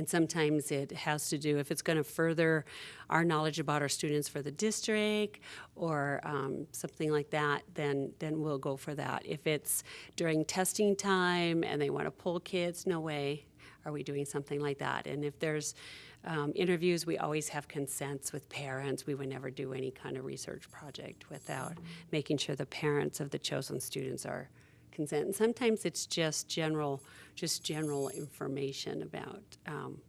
sometimes it has to do, if it's going to further our knowledge about our students for the district or something like that, then we'll go for that. If it's during testing time and they want to pull kids, no way are we doing something like that. And if there's interviews, we always have consents with parents. We would never do any kind of research project without making sure the parents of the chosen students are consent. And sometimes it's just general information about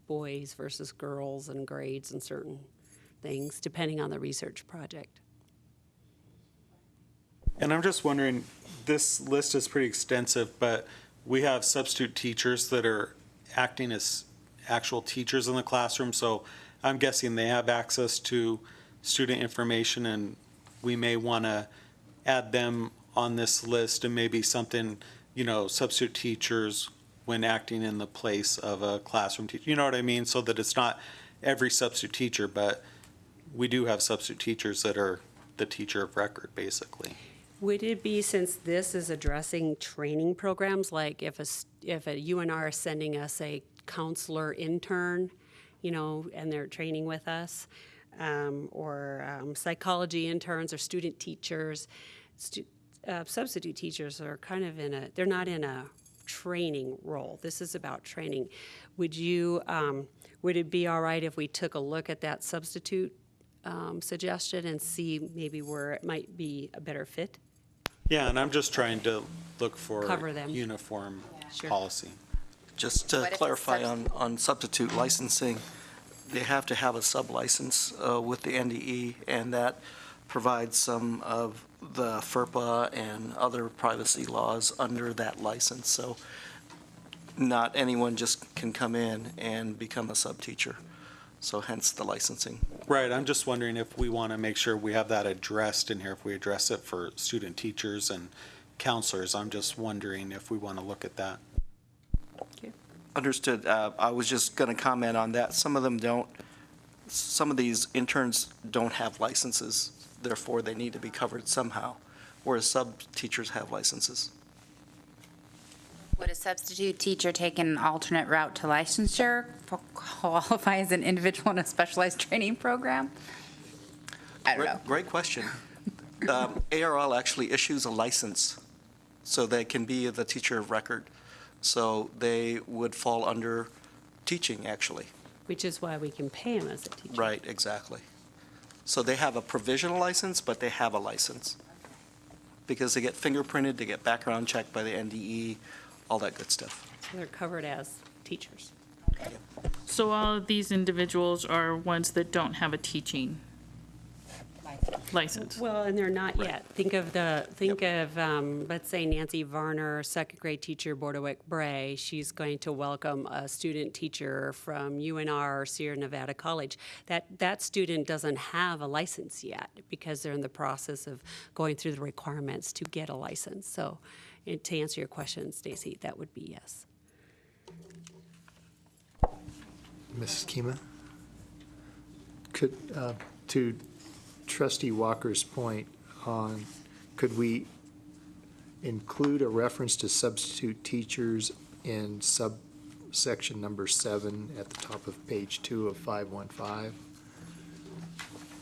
boys versus girls and grades and certain things, depending on the research project. And I'm just wondering, this list is pretty extensive, but we have substitute teachers that are acting as actual teachers in the classroom, so I'm guessing they have access to student information, and we may want to add them on this list, and maybe something, substitute teachers when acting in the place of a classroom teacher, you know what I mean? So that it's not every substitute teacher, but we do have substitute teachers that are the teacher of record, basically. Would it be, since this is addressing training programs, like if a UNR is sending us a counselor intern, and they're training with us, or psychology interns or student teachers, substitute teachers are kind of they're not in a training role. This is about training. Would it be all right if we took a look at that substitute suggestion and see maybe where it might be a better fit? Yeah, and I'm just trying to look for Cover them. uniform Sure. policy. Just to What if it's clarify on substitute licensing, they have to have a sub-license with the NDE, and that provides some of the FERPA and other privacy laws under that license. So not anyone just can come in and become a sub-teacher, so hence the licensing. Right, I'm just wondering if we want to make sure we have that addressed in here, if we address it for student teachers and counselors. I'm just wondering if we want to look at that. Understood. I was just going to comment on that. Some of these interns don't have licenses, therefore they need to be covered somehow, whereas sub-teachers have licenses. Would a substitute teacher take an alternate route to licensure, qualify as an individual in a specialized training program? I don't know. Great question. ARL actually issues a license, so they can be the teacher of record. So they would fall under teaching, actually. Which is why we can pay them as a teacher. Right, exactly. So they have a provisional license, but they have a license. Because they get fingerprinted, they get background checked by the NDE, all that good stuff. So they're covered as teachers. So all of these individuals are ones that don't have a teaching license. Well, and they're not yet. Think of, let's say Nancy Varner, second grade teacher, Bordewick Bray. She's going to welcome a student teacher from UNR or Sierra Nevada College. That student doesn't have a license yet because they're in the process of going through the requirements to get a license. So to answer your question, Stacy, that would be yes. Mrs. Kima? Could, to Trustee Walker's point on, could we include a reference to substitute teachers in subsection number 7 at the top of page 2 of 515?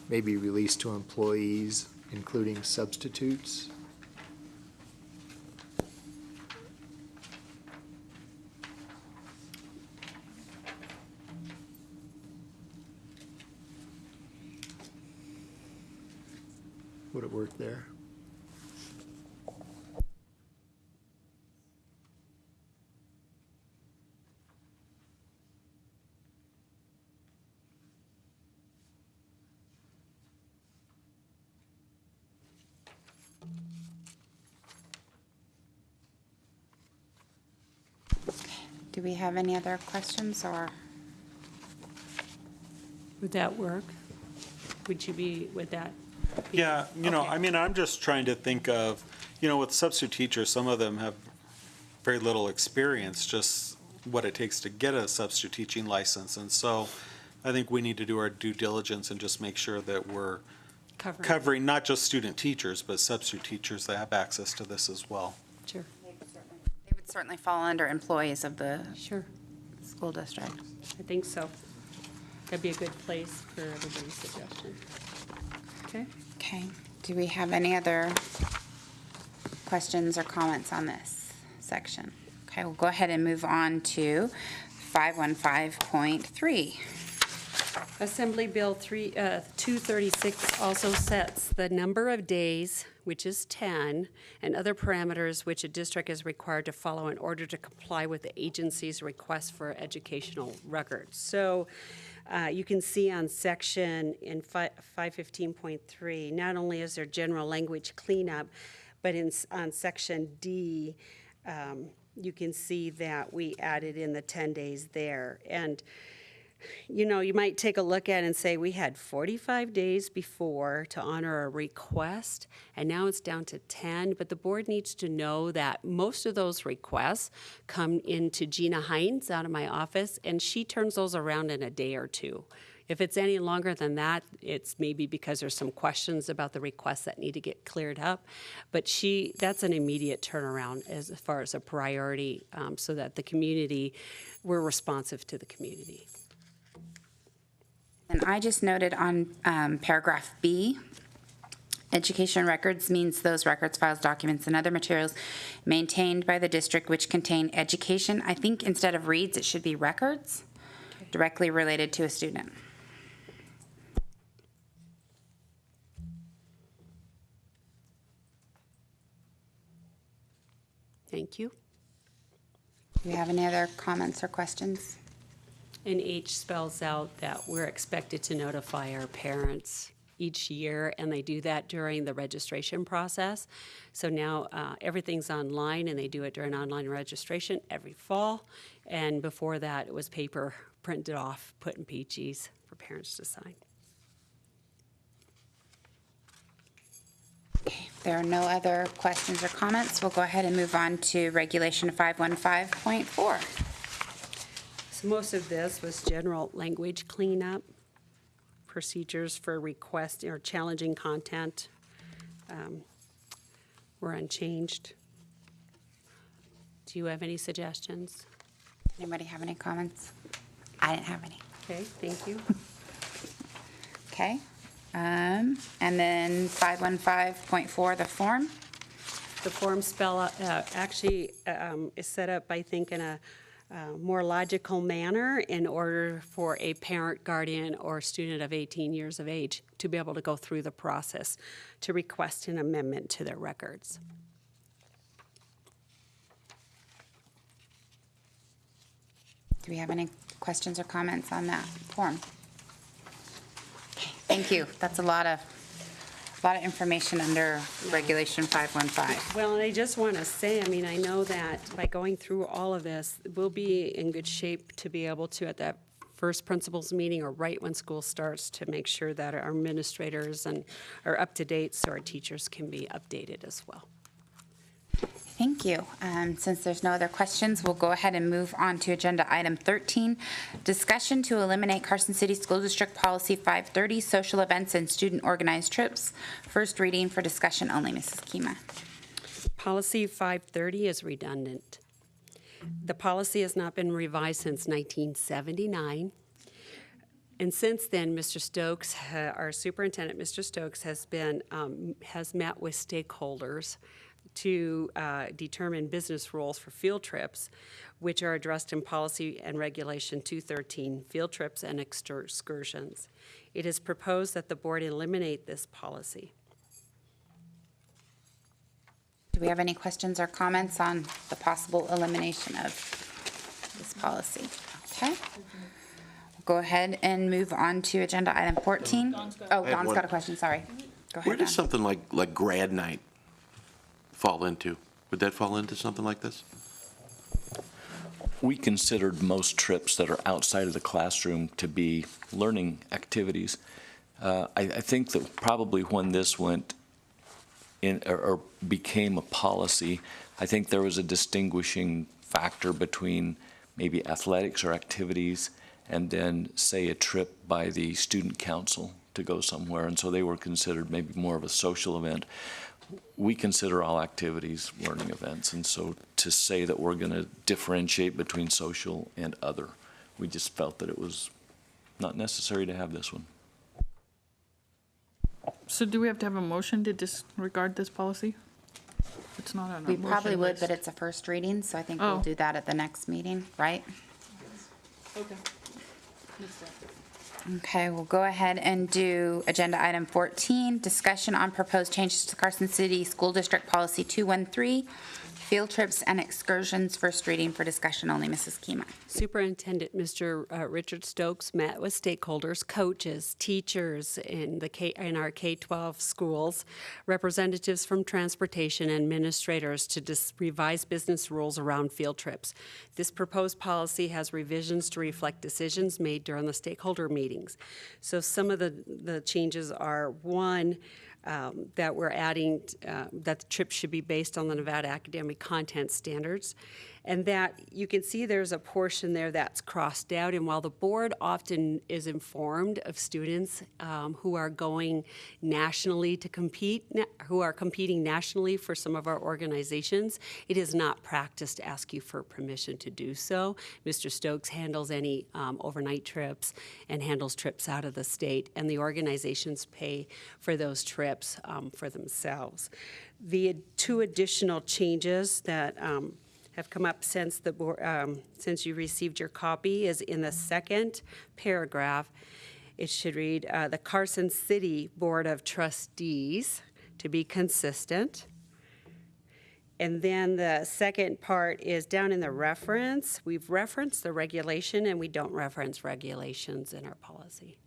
Maybe released to employees, including substitutes? Would it work there? Do we have any other questions or? Would that work? Would that? be- Yeah, Okay. I mean, I'm just trying to think of, with substitute teachers, some of them have very little experience, just what it takes to get a substitute teaching license. And so I think we need to do our due diligence and just make sure that we're covering not just student teachers, but substitute teachers that have access to this as well. Sure, They would certainly fall under employees of the sure. school district. I think so. That'd be a good place for everybody's suggestion. Okay? Okay, do we have any other questions or comments on this section? Okay, we'll go ahead and move on to 515.3. Assembly Bill 236 also sets the number of days, which is 10, and other parameters which a district is required to follow in order to comply with the agency's request for educational records. So you can see on section in 515.3, not only is there general language cleanup, but on section D, you can see that we added in the 10 days there. And you might take a look at it and say, we had 45 days before to honor a request, and now it's down to 10. But the board needs to know that most of those requests come into Gina Hines out of my office, and she turns those around in a day or two. If it's any longer than that, it's maybe because there's some questions about the requests that need to get cleared up. But that's an immediate turnaround as far as a priority, so that we're responsive to the community. And I just noted on paragraph B, education records means those records, files, documents, and other materials maintained by the district which contain education. I think instead of reads, it should be records directly related to a student. Thank you. Do you have any other comments or questions? And H spells out that we're expected to notify our parents each year, and they do that during the registration process. So now everything's online, and they do it during online registration every fall. And before that, it was paper printed off, put in PGs for parents to sign. Okay, if there are no other questions or comments, we'll go ahead and move on to regulation 515.4. So most of this was general language cleanup, procedures for request or challenging content were unchanged. Do you have any suggestions? Anybody have any comments? I didn't have any. Okay, thank you. Okay. And then 515.4, the form. The form is set up, I think, in a more logical manner in order for a parent, guardian, or student of 18 years of age to be able to go through the process to request an amendment to their records. Do we have any questions or comments on that form? Okay, thank you. That's a lot of information under Regulation 515. Well, and I just want to say, I know that by going through all of this, we'll be in good shape to be able to, at that first principals meeting or right when school starts, to make sure that our administrators are up to date so our teachers can be updated as well. Thank you. Since there's no other questions, we'll go ahead and move on to agenda item 13, discussion to eliminate Carson City School District Policy 530, social events and student organized trips. First reading for discussion only, Mrs. Kima. Policy 530 is redundant. The policy has not been revised since 1979. And since then, Mr. Stokes, our superintendent, Mr. Stokes, has met with stakeholders to determine business rules for field trips, which are addressed in Policy and Regulation 213, field trips and excursions. It is proposed that the board eliminate this policy. Do we have any questions or comments on the possible elimination of this policy? Okay. We'll go ahead and move on to agenda item 14. Oh, I have Don's one. got a question, sorry. Go Where ahead, does Don. something like grad night fall into? Would that fall into something like this? we considered most trips that are outside of the classroom to be learning activities. I think that probably when this went in or became a policy, I think there was a distinguishing factor between maybe athletics or activities and then, say, a trip by the student council to go somewhere, and so they were considered maybe more of a social event. We consider all activities learning events, and so to say that we're going to differentiate between social and other, we just felt that it was not necessary to have this one. So do we have to have a motion to disregard this policy? It's not on our We motion probably would, list. but it's a first reading, so I think we'll Oh. do that at the next meeting, right? Okay. Okay, we'll go ahead and do agenda item 14, discussion on proposed changes to Carson City School District Policy 213, field trips and excursions, first reading for discussion only. Mrs. Kima. Superintendent Mr. Richard Stokes met with stakeholders, coaches, teachers in our K-12 schools, representatives from transportation, and administrators to revise business rules around field trips. This proposed policy has revisions to reflect decisions made during the stakeholder meetings. So some of the changes are, one, that we're adding that the trip should be based on the Nevada Academic Content Standards, and that you can see there's a portion there that's crossed out. And while the board often is informed of students who are going nationally to compete, who are competing nationally for some of our organizations, it is not practice to ask you for permission to do so. Mr. Stokes handles any overnight trips and handles trips out of the state, and the organizations pay for those trips for themselves. The two additional changes that have come up since the board, since you received your copy is in the second paragraph. It should read, the Carson City Board of Trustees, to be consistent. And then the second part is down in the reference. We've referenced the regulation, and we don't reference regulations in our policy.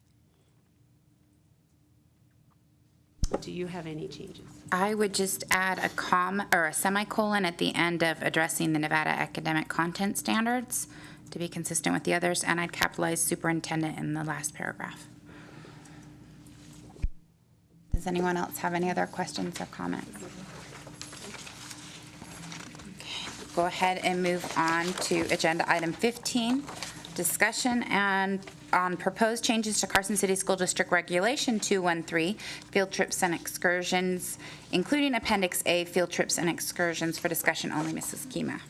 Do you have any changes? I would just add a comma or a semicolon at the end of addressing the Nevada Academic Content Standards to be consistent with the others, and I'd capitalize superintendent in the last paragraph. Does anyone else have any other questions or comments? Okay, go ahead and move on to agenda item 15, discussion and on proposed changes to Carson City School District Regulation 213, field trips and excursions, including Appendix A, field trips and excursions, for discussion only. Mrs. Kima.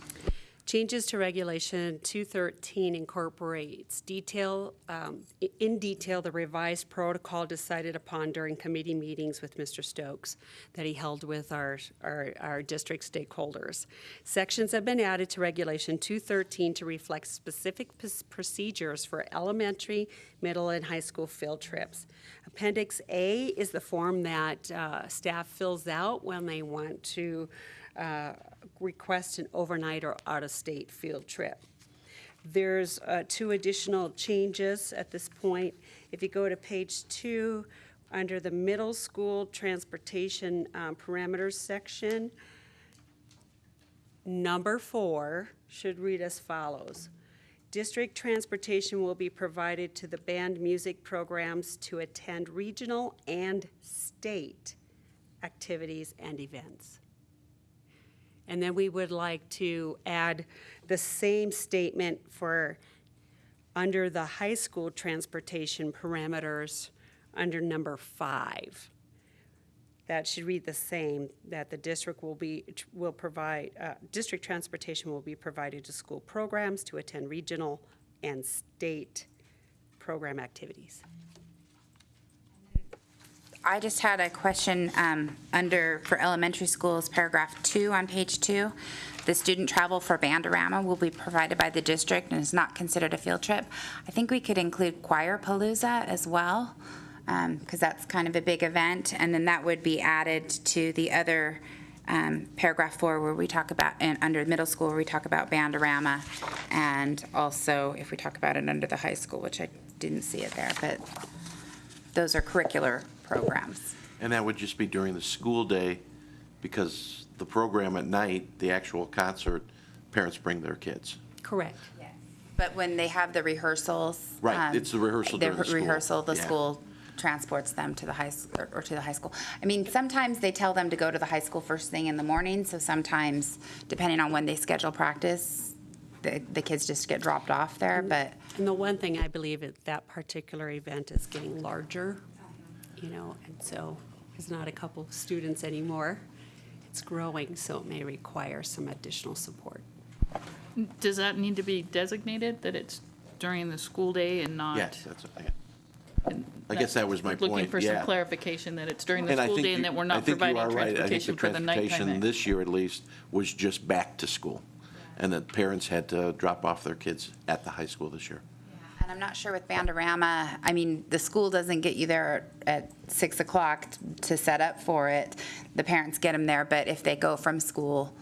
Changes to Regulation 213 incorporates in detail the revised protocol decided upon during committee meetings with Mr. Stokes that he held with our district stakeholders. Sections have been added to Regulation 213 to reflect specific procedures for elementary, middle, and high school field trips. Appendix A is the form that staff fills out when they want to request an overnight or out-of-state field trip. There's two additional changes at this point. If you go to page 2, under the middle school transportation parameters section, number 4 should read as follows. District transportation will be provided to the band music programs to attend regional and state activities and events. And then we would like to add the same statement for under the high school transportation parameters under number 5. That should read the same, that the district will provide, district transportation will be provided to school programs to attend regional and state program activities. I just had a question for elementary schools, paragraph 2 on page 2. The student travel for Bandorama will be provided by the district and is not considered a field trip. I think we could include Choir Palooza as well, because that's kind of a big event, and then that would be added to the other paragraph 4 where we talk about, and under middle school where we talk about Bandorama, and also if we talk about it under the high school, which I didn't see it there, but those are curricular programs. And that would just be during the school day, because the program at night, the actual concert, parents bring their kids. Correct. But when they have the rehearsals. Right, it's the rehearsal during the school. rehearsal, the Yeah. school transports them to the high, or to the high school. I mean, sometimes they tell them to go to the high school first thing in the morning, so sometimes, depending on when they schedule practice, the kids just get dropped off there, but. And the one thing I believe is that particular event is getting larger, you know, and so it's not a couple of students anymore. It's growing, so it may require some additional support. Does that need to be designated, that it's during the school day and not? Yes, that's, I guess that was my point, Looking for some yeah. clarification that it's during the And I school think day and you- that we're I not think you providing are right. transportation for the I think the transportation nighttime. this year at least was just back to school, and that parents had to drop off their kids at the high school this year. And I'm not sure with Bandorama, I mean, the school doesn't get you there at 6 o'clock to set up for it. The parents get them there, but if they go from school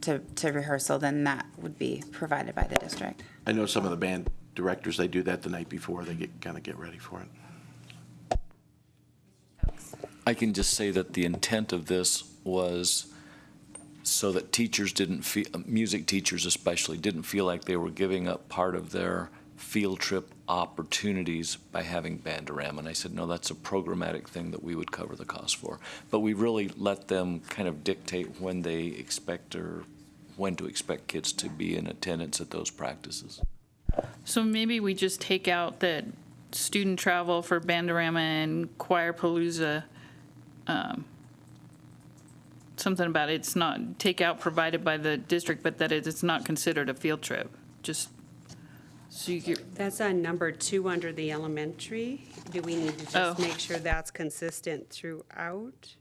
to rehearsal, then that would be provided by the district. I know some of the band directors, they do that the night before, they kind of get ready for it. I can just say that the intent of this was so that teachers didn't feel, music teachers especially, didn't feel like they were giving up part of their field trip opportunities by having Bandorama. And I said, no, that's a programmatic thing that we would cover the cost for. But we really let them kind of dictate when they expect or when to expect kids to be in attendance at those practices. So maybe we just take out that student travel for Bandorama and Choir Palooza, something about it's not, take out provided by the district, but that it's not considered a field trip, just so you get. That's on number 2 under the elementary. Do we need to just Oh. make sure that's consistent throughout?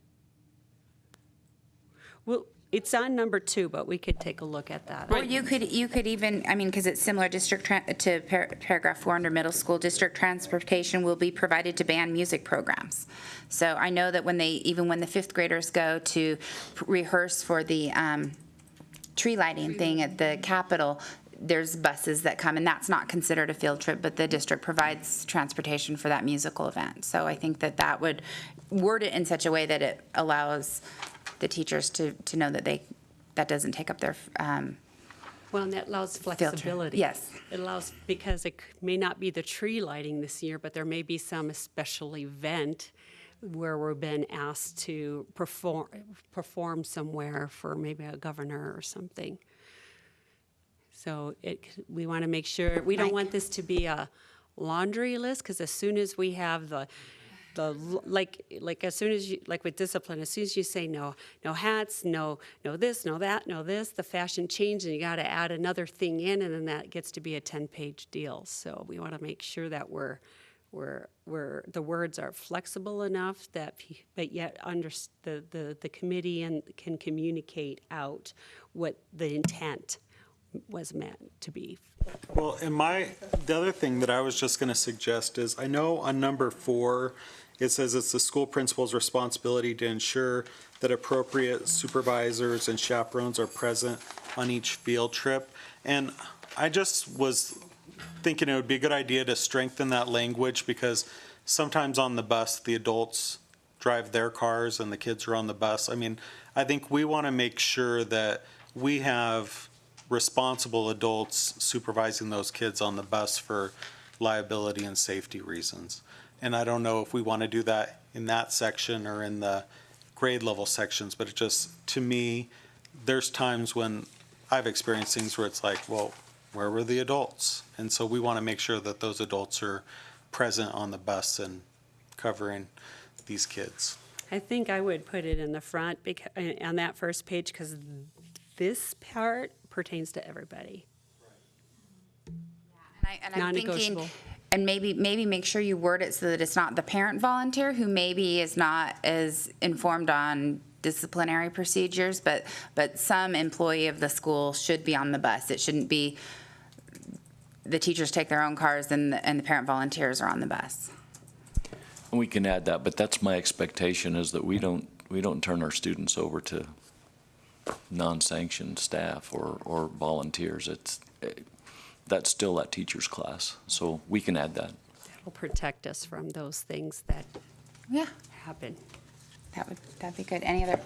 Well, it's on number 2, but we could take a look at that. Or you could even, I mean, because it's similar to paragraph 4 under middle school, district transportation will be provided to band music programs. So I know that even when the 5th graders go to rehearse for the tree lighting thing at the Capitol, there's buses that come, and that's not considered a field trip, but the district provides transportation for that musical event. So I think that would word it in such a way that it allows the teachers to know that that doesn't take up their, Well, and that allows trip. flexibility. Yes. It allows, because it may not be the tree lighting this year, but there may be some special event where we've been asked to perform somewhere for maybe a governor or something. So we want to make sure, we don't want this to be a laundry list, because as soon as we have like as soon as you, like with discipline, as soon as you say no hats, no this, no that, no this, the fashion change, and you got to add another thing in, and then that gets to be a 10-page deal. So we want to make sure that we're the words are flexible enough but yet the committee can communicate out what the intent was meant to be. Well, the other thing that I was just going to suggest is, I know on number 4, it says it's the school principal's responsibility to ensure that appropriate supervisors and chaperones are present on each field trip. And I just was thinking it would be a good idea to strengthen that language, because sometimes on the bus, the adults drive their cars and the kids are on the bus. I mean, I think we want to make sure that we have responsible adults supervising those kids on the bus for liability and safety reasons. And I don't know if we want to do that in that section or in the grade level sections, but it just, to me, there's times when I've experienced things where it's like, well, where were the adults? And so we want to make sure that those adults are present on the bus and covering these kids. I think I would put it in the front on that first page, because this part pertains to everybody. And I'm thinking, Non-negotiable. and maybe make sure you word it so that it's not the parent volunteer who maybe is not as informed on disciplinary procedures, but some employee of the school should be on the bus. It shouldn't be the teachers take their own cars and the parent volunteers are on the bus. We can add that, but that's my expectation, is that we don't turn our students over to non-sanctioned staff or volunteers. That's still that teacher's class, so we can add that. That'll protect us from those things that happen. That'd be good. Any other,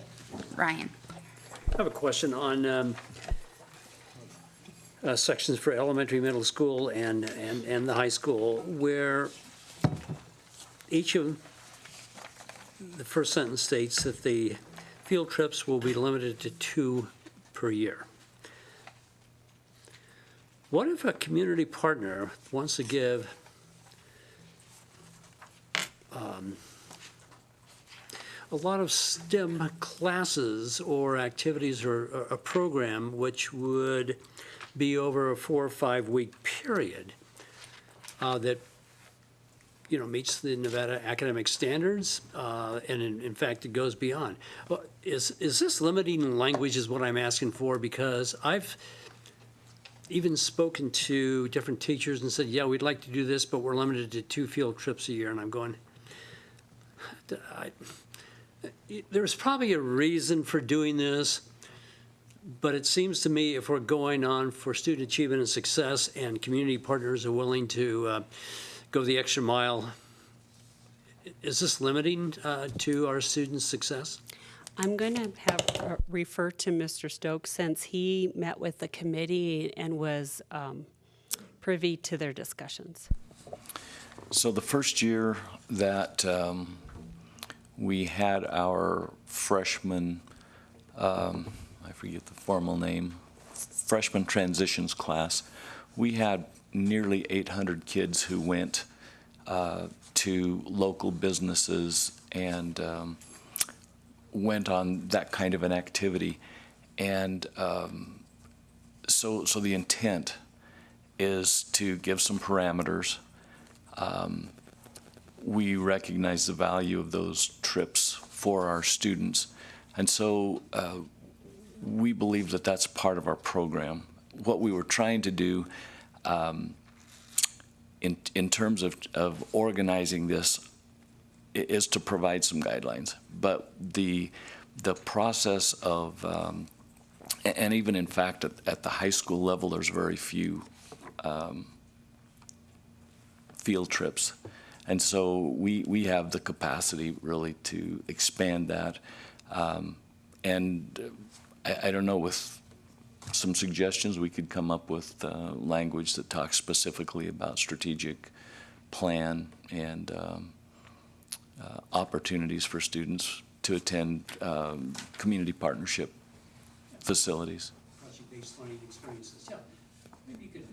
Ryan? I have a question on sections for elementary, middle school, and the high school, where each of the first sentence states that the field trips will be limited to 2 per year. What if a community partner wants to give a lot of STEM classes or activities or a program which would be over a 4 or 5 week period that, you know, meets the Nevada academic standards, and in fact, it goes beyond. Well, is this limiting language is what I'm asking for, because I've even spoken to different teachers and said, yeah, we'd like to do this, but we're limited to 2 field trips a year, and I'm going, there's probably a reason for doing this, but it seems to me if we're going on for student achievement and success and community partners are willing to go the extra mile, is this limiting to our students' success? I'm going to have refer to Mr. Stokes, since he met with the committee and was privy to their discussions. So the first year that we had our freshman, I forget the formal name, freshman transitions class, we had nearly 800 kids who went to local businesses and went on that kind of an activity. And so the intent is to give some parameters. We recognize the value of those trips for our students. And so we believe that that's part of our program. What we were trying to do in terms of organizing this is to provide some guidelines. But the process of, and even in fact at the high school level, there's very few field trips. And so we have the capacity really to expand that. And I don't know, with some suggestions, we could come up with language that talks specifically about strategic plan and opportunities for students to attend community partnership facilities. Project-based learning experiences, yeah. Maybe you could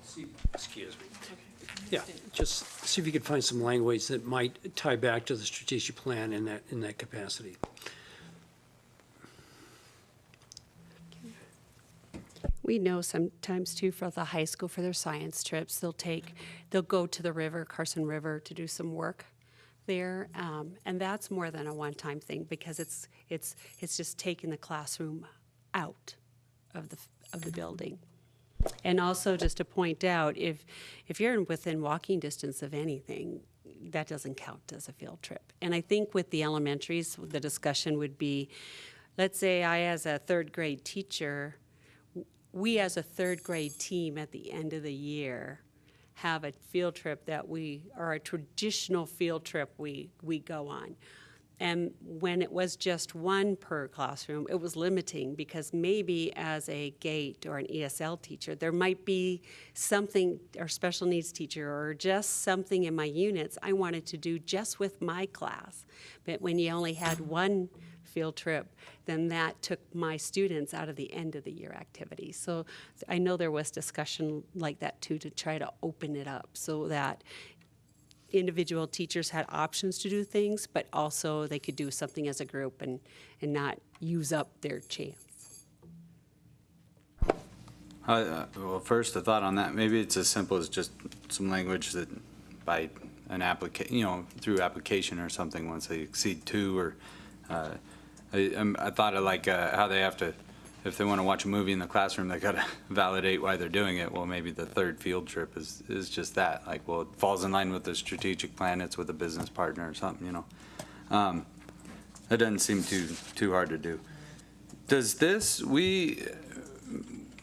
see, excuse me. Yeah, just see if you could find some language that might tie back to the strategic plan in that capacity. We know sometimes too for the high school, for their science trips, they'll go to the river, Carson River, to do some work there, and that's more than a one-time thing, because it's just taking the classroom out of the building. And also, just to point out, if you're within walking distance of anything, that doesn't count as a field trip. And I think with the elementaries, the discussion would be, let's say I, as a third grade teacher, we as a third grade team at the end of the year have a field trip or a traditional field trip we go on. And when it was just 1 per classroom, it was limiting, because maybe as a GATE or an ESL teacher, there might be something, or special needs teacher, or just something in my units I wanted to do just with my class. But when you only had 1 field trip, then that took my students out of the end of the year activity. So I know there was discussion like that too, to try to open it up so that individual teachers had options to do things, but also they could do something as a group and not use up their chance. Well, first, a thought on that. Maybe it's as simple as just some language that by an application, through application or something, once they exceed 2, or I thought of like how they have to, if they want to watch a movie in the classroom, they got to validate why they're doing it. Well, maybe the 3rd field trip is just that. Like, well, it falls in line with the strategic plan. It's with a business partner or something, That doesn't seem too hard to do. Does this, we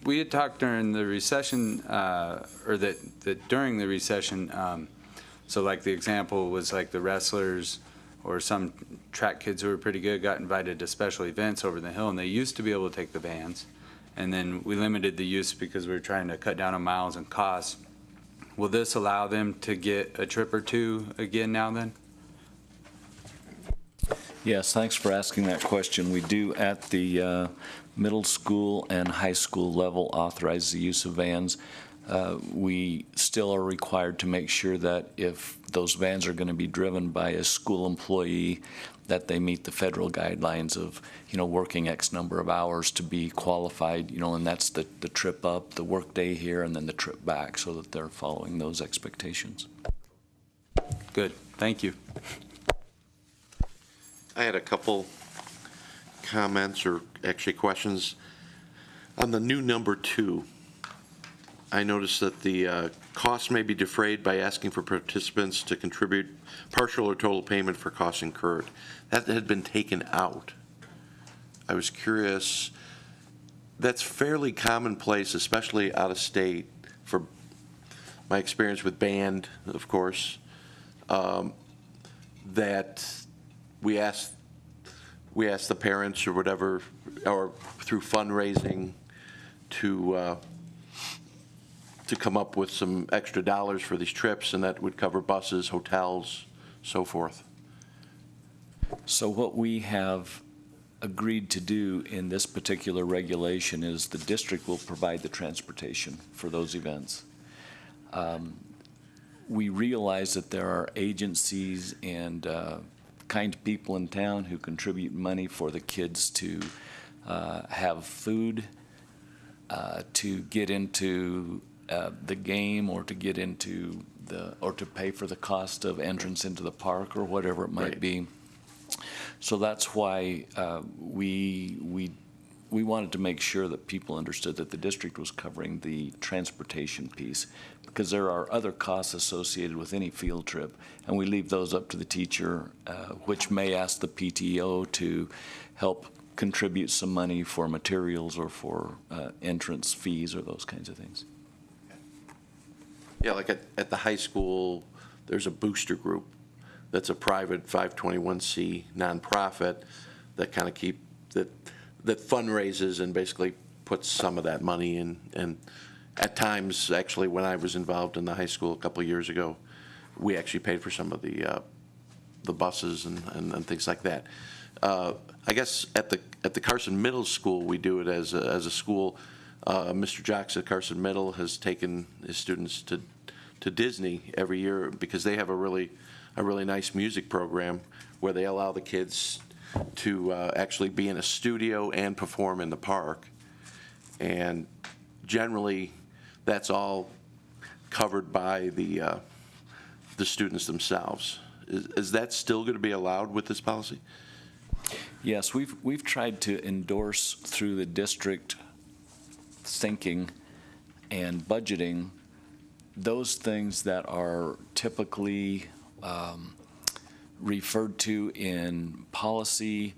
had talked during the recession, or that during the recession, so like the example was like the wrestlers or some track kids who were pretty good got invited to special events over the hill, and they used to be able to take the bands, and then we limited the use because we were trying to cut down on miles and costs. Will this allow them to get a trip or two again now then? Yes, thanks for asking that question. We do, at the middle school and high school level, authorize the use of vans. We still are required to make sure that if those vans are going to be driven by a school employee, that they meet the federal guidelines of, working X number of hours to be qualified, and that's the trip up, the work day here, and then the trip back, so that they're following those expectations. Good, thank you. I had a couple comments, or actually questions. On the new number 2, I noticed that the cost may be defrayed by asking for participants to contribute partial or total payment for costs incurred. That had been taken out. I was curious, that's fairly commonplace, especially out of state, for my experience with band, of course, that we ask the parents or whatever, or through fundraising, to come up with some extra dollars for these trips, and that would cover buses, hotels, so forth. So what we have agreed to do in this particular regulation is the district will provide the transportation for those events. We realize that there are agencies and kind people in town who contribute money for the kids to have food, to get into the game, or to get into or to pay for the cost of entrance into the park, or whatever it might be. So that's why we wanted to make sure that people understood that the district was covering the transportation piece, because there are other costs associated with any field trip, and we leave those up to the teacher, which may ask the PTO to help contribute some money for materials or for entrance fees or those kinds of things. Yeah, like at the high school, there's a booster group that's a private 521c nonprofit that kind of that fundraises and basically puts some of that money in. And at times, actually, when I was involved in the high school a couple of years ago, we actually paid for some of the buses and things like that. I guess at the Carson Middle School, we do it as a school. Mr. Jocks at Carson Middle has taken his students to Disney every year, because they have a really nice music program where they allow the kids to actually be in a studio and perform in the park. And generally, that's all covered by the students themselves. Is that still going to be allowed with this policy? Yes, we've tried to endorse through the district thinking and budgeting those things that are typically referred to in policy,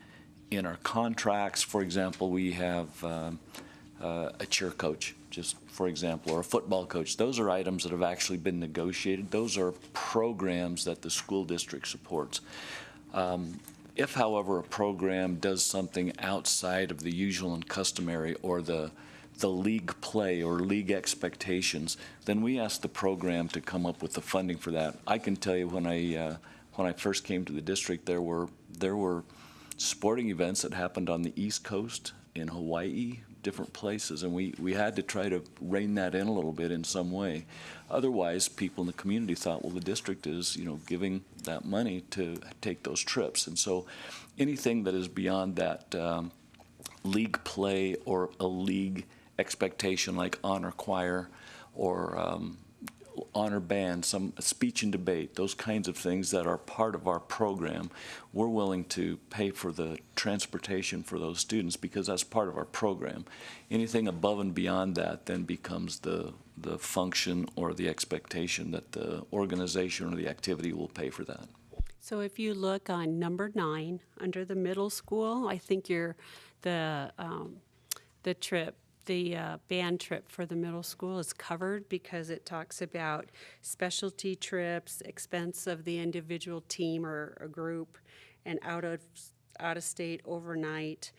in our contracts. For example, we have a cheer coach, just for example, or a football coach. Those are items that have actually been negotiated. Those are programs that the school district supports. If, however, a program does something outside of the usual and customary, or the league play or league expectations, then we ask the program to come up with the funding for that. I can tell you, when I first came to the district, there were sporting events that happened on the East Coast, in Hawaii, different places, and we had to try to rein that in a little bit in some way. Otherwise, people in the community thought, well, the district is, giving that money to take those trips. And so anything that is beyond that league play or a league expectation, like honor choir or honor band, some speech and debate, those kinds of things that are part of our program, we're willing to pay for the transportation for those students, because that's part of our program. Anything above and beyond that then becomes the function or the expectation that the organization or the activity will pay for that. So if you look on number 9 under the middle school, I think the band trip for the middle school is covered, because it talks about specialty trips, expense of the individual team or a group, and out of state overnight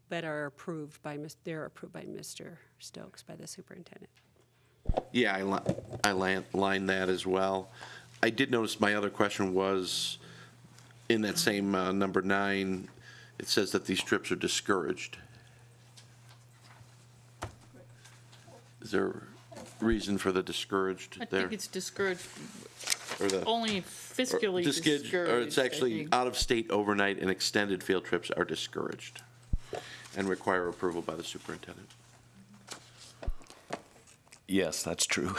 but are approved by, they're approved by Mr. Stokes, by the superintendent. Yeah, I lined that as well. I did notice my other question was, in that same number 9, it says that these trips are discouraged. Is there a reason for the discouraged I there? think it's discouraged, Or the- only fiscally discouraged. Or it's I actually think. out-of-state overnight and extended field trips are discouraged and require approval by the superintendent. Yes, that's true.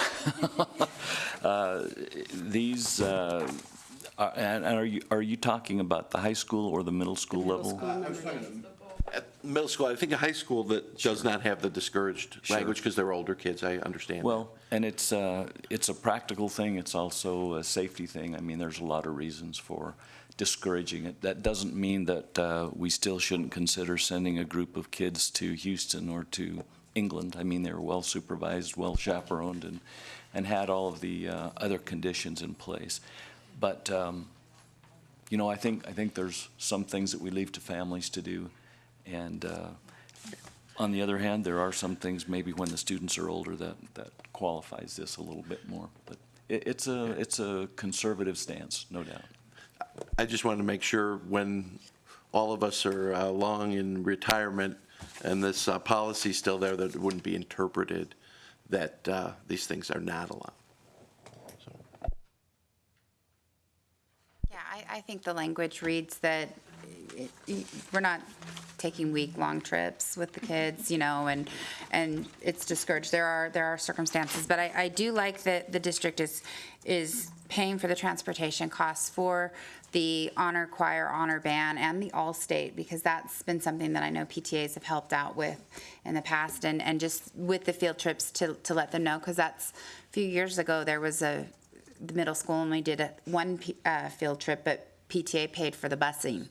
These, and are you talking about the high school or the middle school level? At middle school, I think a high school that does not have the discouraged language because they're older kids, I understand. Well, and it's a practical thing, it's also a safety thing. I mean, there's a lot of reasons for discouraging it. That doesn't mean that we still shouldn't consider sending a group of kids to Houston or to England. I mean, they were well supervised, well chaperoned, and had all of the other conditions in place. But, you know, I think there's some things that we leave to families to do. And on the other hand, there are some things maybe when the students are older that qualifies this a little bit more. But it's a conservative stance, no doubt. I just wanted to make sure when all of us are long in retirement and this policy's still there, that it wouldn't be interpreted that these things are not allowed. Yeah, I think the language reads that we're not taking week-long trips with the kids, you know, and it's discouraged. There are circumstances, but I do like that the district is paying for the transportation costs for the honor choir, honor band, and the all-state, because that's been something that I know PTAs have helped out with in the past, and just with the field trips to let them know, because that's, a few years ago, there was the middle school only did one field trip, but PTA paid for the busing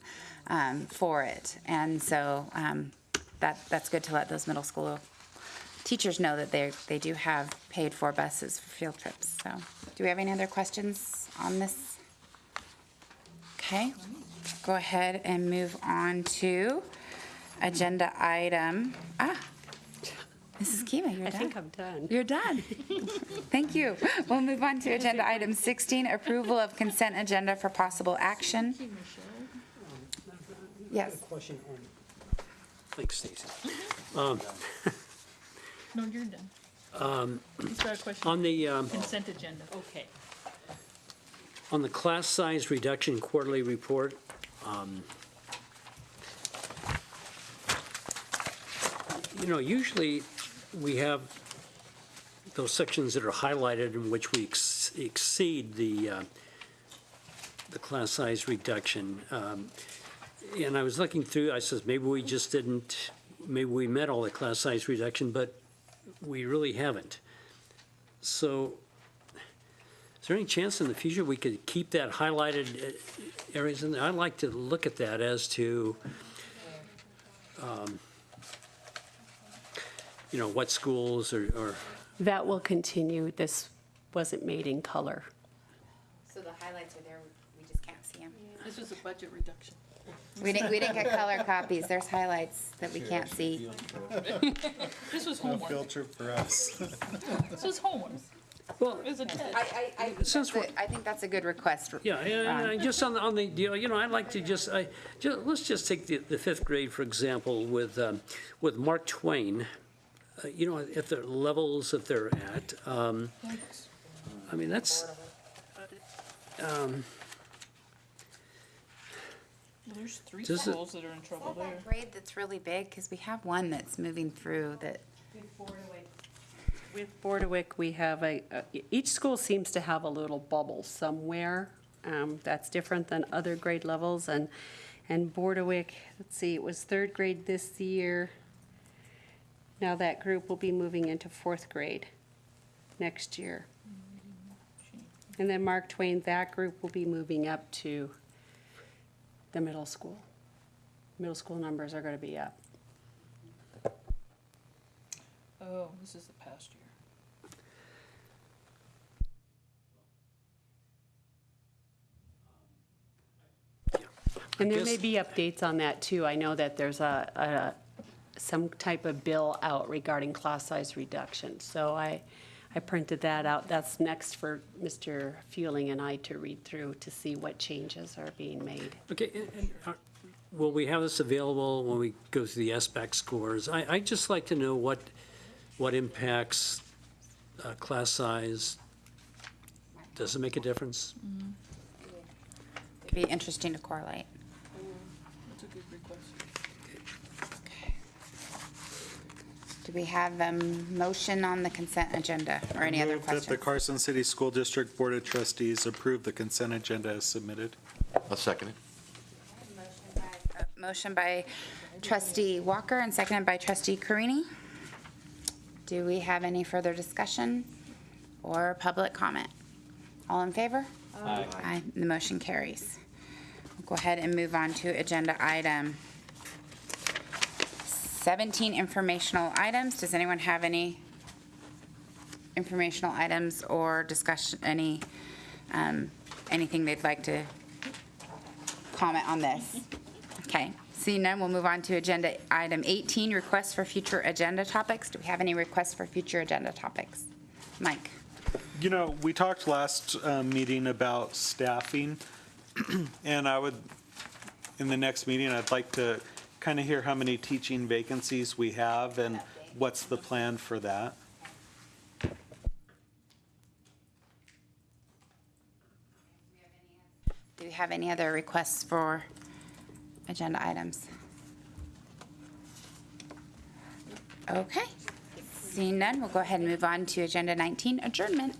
for it. And so that's good to let those middle school teachers know that they do have paid for buses for field trips. So do we have any other questions on this? Okay, go ahead and move on to agenda item, Mrs. Kima, you're done. I think I'm done. You're done. Thank you. We'll move on to agenda item 16, approval of consent agenda for possible action. Yes. Question on, thanks, Stacy. No, you're done. He's got a question. On the, Consent agenda, okay. on the class size reduction quarterly report, you know, usually we have those sections that are highlighted in which we exceed the class size reduction. And I was looking through, I says, maybe we just didn't, maybe we met all the class size reduction, but we really haven't. So is there any chance in the future we could keep that highlighted areas in there? I'd like to look at that as to, you know, what schools or That will continue. This wasn't made in color. So the highlights are there, we just can't see them. This was a budget reduction. We didn't get color copies. There's highlights that we can't see. This was homework. Filter for us. This was homework. well, It was a test. Since we're- I think that's a good request. yeah, just on the deal, you know, I'd like to let's just take the fifth grade, for example, with Mark Twain, you know, at the levels that they're at. I mean, that's, There's three Does it- schools that are in trouble there. Grade that's really big, because we have one that's moving through that. With Bordewick, we have each school seems to have a little bubble somewhere that's different than other grade levels. And Bordewick, let's see, it was third grade this year. Now that group will be moving into fourth grade next year. And then Mark Twain, that group will be moving up to the middle school. Middle school numbers are going to be up. Oh, this is the past year. And there may guess- be updates on that too. I know that there's some type of bill out regarding class size reduction. So I printed that out. That's next for Mr. Fueling and I to read through to see what changes are being made. Okay, will we have this available when we go through the SBAC scores? I'd just like to know what impacts class size. Does it make a difference? It'd be interesting to correlate. That's a good request. Do we have a motion on the consent agenda or any other Move that the questions? Carson City School District Board of Trustees approve the consent agenda as submitted. I'll second it. Motion by trustee Walker and seconded by trustee Carini. Do we have any further discussion or public comment? All in favor? Aye. Aye, the motion carries. We'll go ahead and move on to agenda item 17, informational items. Does anyone have any informational items or discussion, anything they'd like to comment on this? Okay, seeing none, we'll move on to agenda item 18, requests for future agenda topics. Do we have any requests for future agenda topics? Mike? You know, we talked last meeting about staffing, and I would, in the next meeting, I'd like to kind of hear how many teaching vacancies we have and what's the plan for that. Do we have any other requests for agenda items? Okay, seeing none, we'll go ahead and move on to agenda 19, adjournment.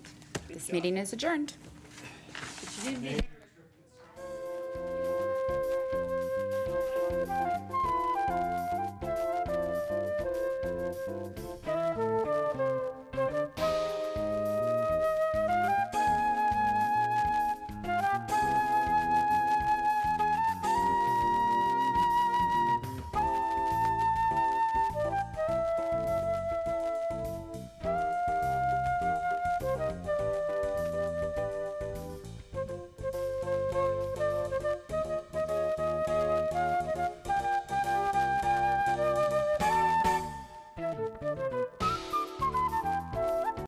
This meeting is adjourned. But you didn't